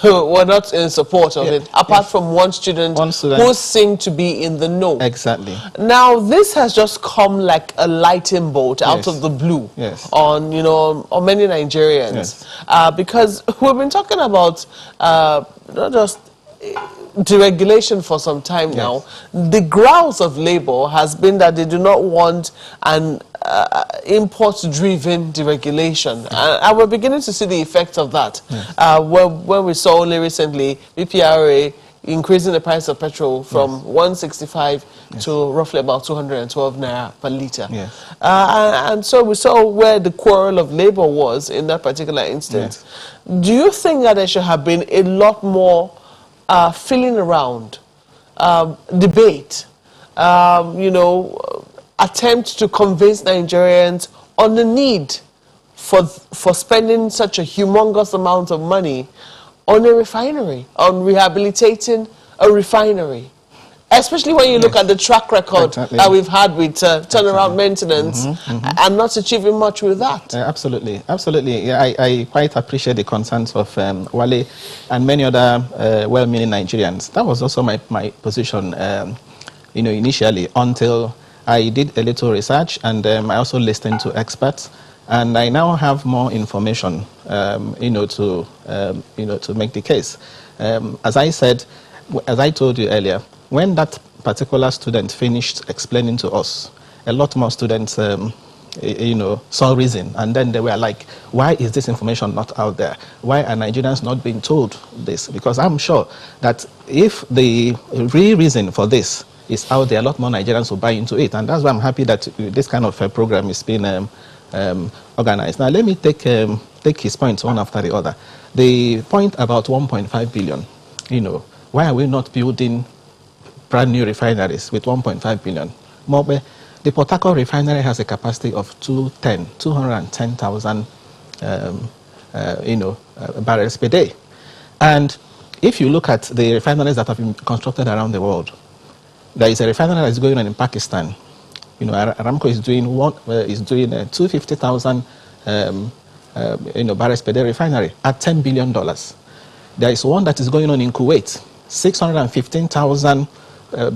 were not in support of it, apart from one student who seemed to be in the know. Exactly. Now, this has just come like a lightning bolt out of the blue on many Nigerians, because we've been talking about not just deregulation for some time now. The grounds of Labour has been that they do not want an import-driven deregulation, and we're beginning to see the effects of that. When we saw only recently BPRA increasing the price of petrol from 165 to roughly about 212 naira per litre. And so we saw where the quarrel of Labour was in that particular instance. Do you think that there should have been a lot more feeling around, debate, attempt to convince Nigerians on the need for spending such a humongous amount of money on a refinery, on rehabilitating a refinery? Especially when you look at the track record that we've had with turnaround maintenance and not achieving much with that. Absolutely. Yeah, I quite appreciate the concerns of Wale and many other well-meaning Nigerians. That was also my position, initially, until I did a little research, and I also listened to experts, and I now have more information, to make the case. As I told you earlier, when that particular student finished explaining to us, a lot more students, saw reason, and then they were like, why is this information not out there? Why are Nigerians not being told this? Because I'm sure that if the real reason for this is out there, a lot more Nigerians will buy into it, and that's why I'm happy that this kind of program is being organized. Now, let me take his points one after the other. The point about 1.5 billion, why are we not building brand new refineries with 1.5 billion? The Port Harcourt refinery has a capacity of 210,000 barrels per day. And if you look at the refineries that have been constructed around the world, there is a refinery that is going on in Pakistan. Aramco is doing 250,000 barrels per day refinery at $10 billion. There is one that is going on in Kuwait, 615,000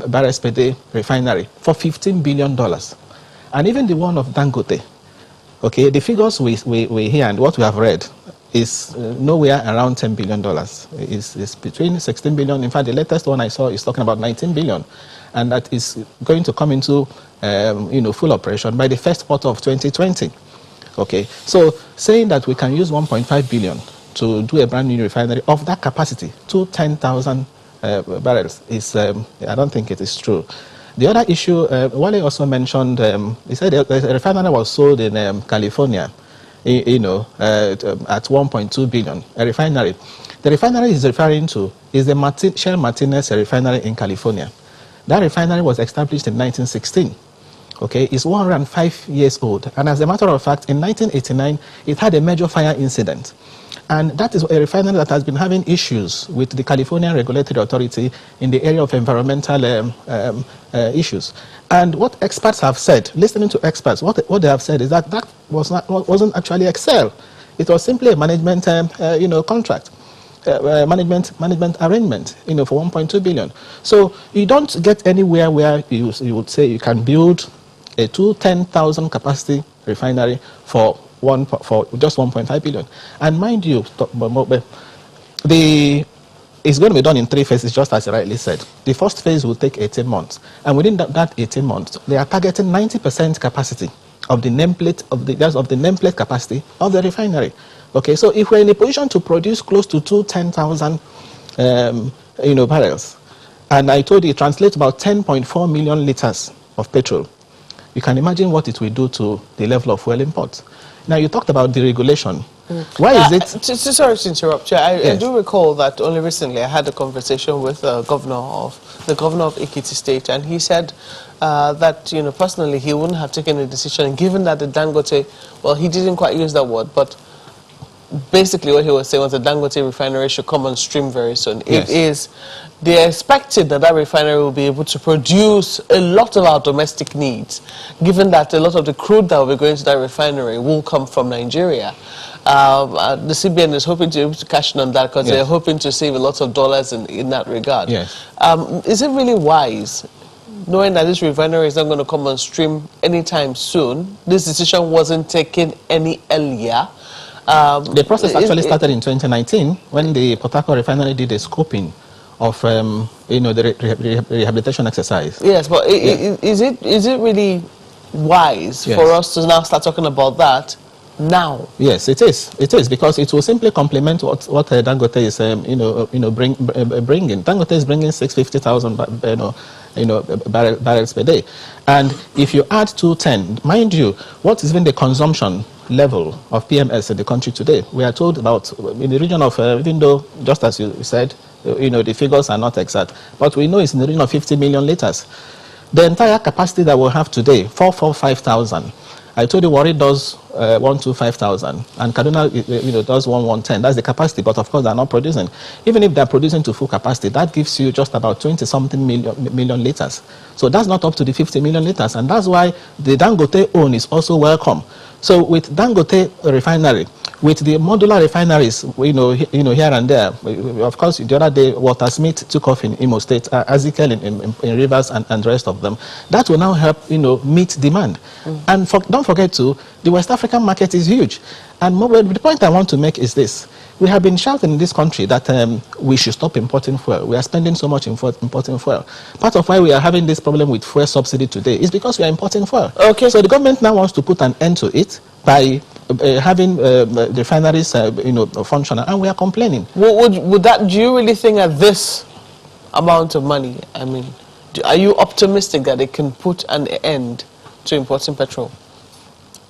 barrels per day refinery for $15 billion. And even the one of Dangote, the figures we hear and what we have read is nowhere around $10 billion. It's between 16 billion. In fact, the latest one I saw is talking about 19 billion. And that is going to come into full operation by the first quarter of 2020. So saying that we can use 1.5 billion to do a brand new refinery of that capacity to 10,000 barrels is, I don't think it is true. The other issue, Wale also mentioned, he said a refinery was sold in California. at 1.2 billion. A refinery. The refinery is referring to is the Shell Martinez refinery in California. That refinery was established in 1916. Okay, it's 105 years old. And as a matter of fact, in 1989, it had a major fire incident. And that is a refinery that has been having issues with the California Regulatory Authority in the area of environmental issues. And what experts have said, listening to experts, what they have said is that wasn't actually Excel. It was simply a management contract. Management arrangement, for 1.2 billion. So you don't get anywhere where you would say you can build a 10,000 capacity refinery for just 1.5 billion. And mind you, it's going to be done in 3 phases, just as you rightly said. The first phase will take 18 months, and within that 18 months, they are targeting 90% capacity of the nameplate capacity of the refinery. Okay, so if we're in a position to produce close to 10,000 barrels, and I told you it translates about 10.4 million liters of petrol, you can imagine what it will do to the level of fuel imports. Now, you talked about deregulation. Why is it? Sorry to interrupt you. I do recall that only recently I had a conversation with the governor of Ekiti State, and he said that personally he wouldn't have taken a decision, given that the Dangote, well, he didn't quite use that word, but basically what he was saying was the Dangote refinery should come on stream very soon. Yes. They expected that refinery will be able to produce a lot of our domestic needs, given that a lot of the crude that will be going to that refinery will come from Nigeria. The CBN is hoping to be able to cash in on that because they're hoping to save a lot of dollars in that regard. Yes. Is it really wise, knowing that this refinery is not going to come on stream anytime soon? This decision wasn't taken any earlier. The process actually started in 2019 when the Port Harcourt refinery did a scoping of the rehabilitation exercise. Yes, but is it really wise for us to now start talking about that now? Yes, it is. It is, because it will simply complement what Dangote is bringing. Dangote is bringing 650,000 barrels per day, and if you add 210, mind you, what is even the consumption level of PMS in the country today? We are told about in the region of, even though just as you said, the figures are not exact, but we know it's in the region of 50 million liters. The entire capacity that we have today, 445,000. I told you Warri does 125,000, and Kaduna does 110. That's the capacity, but of course they're not producing. Even if they're producing to full capacity, that gives you just about 20-something million liters. So that's not up to the 50 million liters, and that's why the Dangote own is also welcome. So with Dangote refinery, with the modular refineries, here and there, of course, the other day, Walter Smith took off in Imo State, Ezekiel in Rivers, and the rest of them. That will now help, meet demand. And don't forget, too, the West African market is huge. And the point I want to make is this. We have been shouting in this country that we should stop importing fuel. We are spending so much importing fuel. Part of why we are having this problem with fuel subsidy today is because we are importing fuel. Okay. So the government now wants to put an end to it by having refineries, functional, and we are complaining. Would that? Do you really think at this amount of money? I mean, are you optimistic that it can put an end to importing petrol?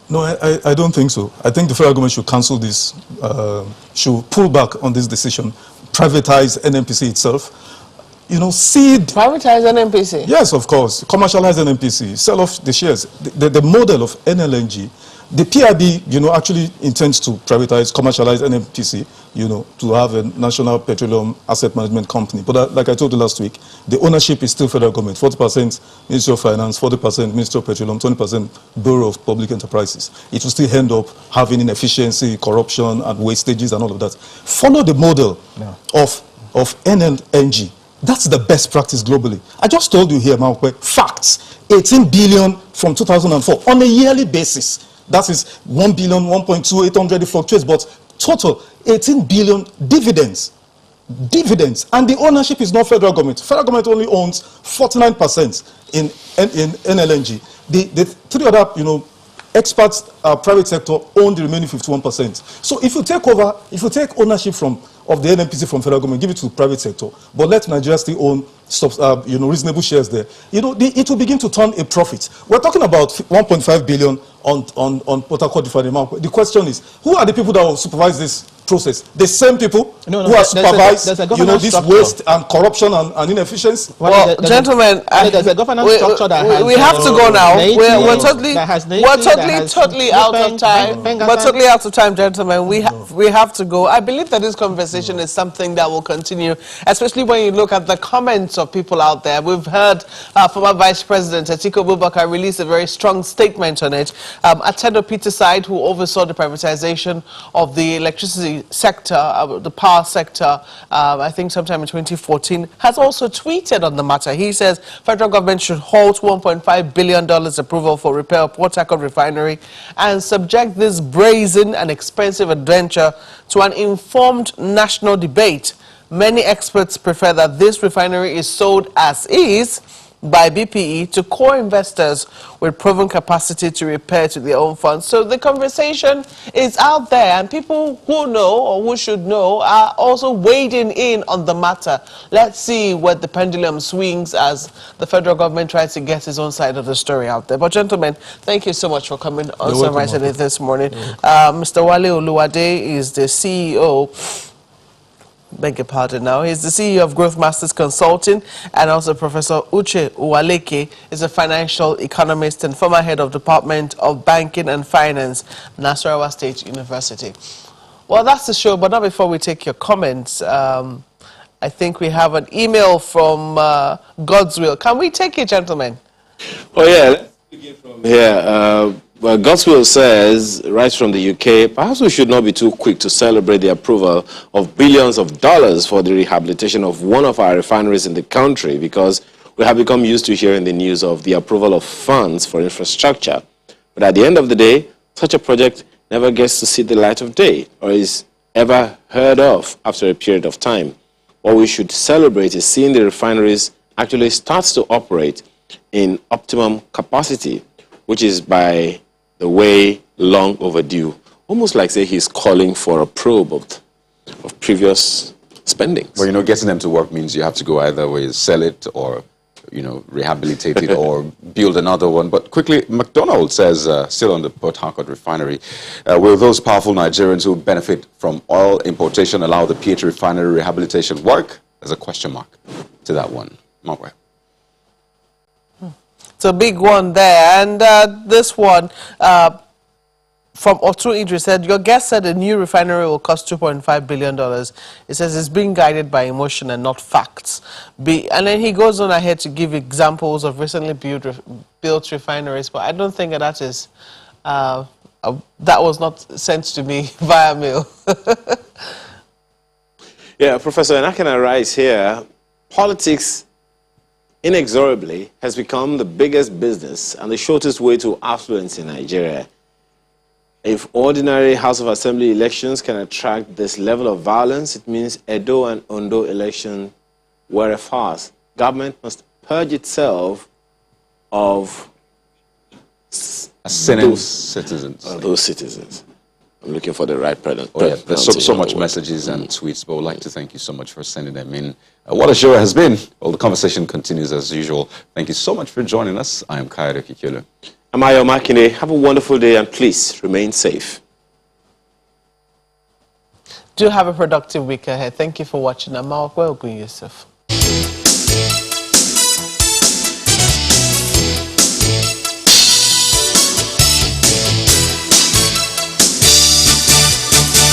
No, I don't think so. I think the federal government should cancel this, should pull back on this decision, privatize NNPC itself. Privatize NNPC? Yes, of course. Commercialize NNPC, sell off the shares. The model of NLNG, the PIB, actually intends to privatize, commercialize NNPC, to have a national petroleum asset management company. But like I told you last week, the ownership is still federal government. 40% Ministry of Finance, 40% Ministry of Petroleum, 20% Bureau of Public Enterprises. It will still end up having inefficiency, corruption, and wastages and all of that. Follow the model of NLNG. That's the best practice globally. I just told you here, Maokwe, facts. 18 billion from 2004 on a yearly basis. That is 1 billion, 1.2, 800, it fluctuates, but total 18 billion dividends. Dividends. And the ownership is not federal government. Federal government only owns 49% in NLNG. The three other, experts, private sector own the remaining 51%. So if you take ownership of the NNPC from federal government, give it to the private sector, but let Nigeria still own reasonable shares there, it will begin to turn a profit. We're talking about 1.5 billion on Port Harcourt Refinery. The question is, who are the people that will supervise this process? The same people who are supervised, this waste and corruption and inefficiency. Well, gentlemen, there's a governance structure that has, we have to go now. We're totally out of time. We're totally out of time, gentlemen. We have to go. I believe that this conversation is something that will continue, especially when you look at the comments of people out there. We've heard former Vice President Atiku Abubakar release a very strong statement on it. Atedo Peterside, who oversaw the privatization of the electricity sector, the power sector, I think sometime in 2014, has also tweeted on the matter. He says federal government should halt $1.5 billion approval for repair of Port Harcourt Refinery and subject this brazen and expensive adventure to an informed national debate. Many experts prefer that this refinery is sold as is by BPE to core investors with proven capacity to repair to their own funds. So the conversation is out there, and people who know or who should know are also wading in on the matter. Let's see where the pendulum swings as the federal government tries to get its own side of the story out there. But gentlemen, thank you so much for coming on Sunrise Today this morning. Mr. Wale Oluwade is the CEO. Beg your pardon now. He's the CEO of Growth Masters Consulting, and also Professor Uche Uwaleke is a financial economist and former head of Department of Banking and Finance, Nasarawa State University. Well, that's the show, but not before we take your comments. I think we have an email from God's Will. Can we take it, gentlemen? Oh, yeah. Let's begin from here. Well, God's Will says, right from the UK, perhaps we should not be too quick to celebrate the approval of billions of dollars for the rehabilitation of one of our refineries in the country, because we have become used to hearing the news of the approval of funds for infrastructure. But at the end of the day, such a project never gets to see the light of day or is ever heard of after a period of time. What we should celebrate is seeing the refineries actually start to operate in optimum capacity, which is, by the way, long overdue. Almost like, say, he's calling for a probe of previous spendings. Well, getting them to work means you have to go either way, sell it or, rehabilitate it or build another one. But quickly, McDonald says, still on the Port Harcourt refinery, will those powerful Nigerians who benefit from oil importation allow the PH refinery rehabilitation work? There's a question mark to that one. Mark. It's a big one there. And this one from Otu Idris said, your guest said a new refinery will cost $2.5 billion. It says it's being guided by emotion and not facts. And then he goes on ahead to give examples of recently built refineries, but I don't think that is, that was not sent to me via mail. Yeah, Professor, and I can arise here. Politics inexorably has become the biggest business and the shortest way to affluence in Nigeria. If ordinary House of Assembly elections can attract this level of violence, it means Edo and Ondo election were a farce. Government must purge itself of those citizens. Those citizens. I'm looking for the right president. Oh, yeah. There's so much messages and tweets, but I would like to thank you so much for sending them in. What a show it has been. Well, the conversation continues as usual. Thank you so much for joining us. I am Kayode Kikulu. I'm Ayo Makinde. Have a wonderful day and please remain safe. Do have a productive week ahead. Thank you for watching. I'm Mark Welgun Yusuf.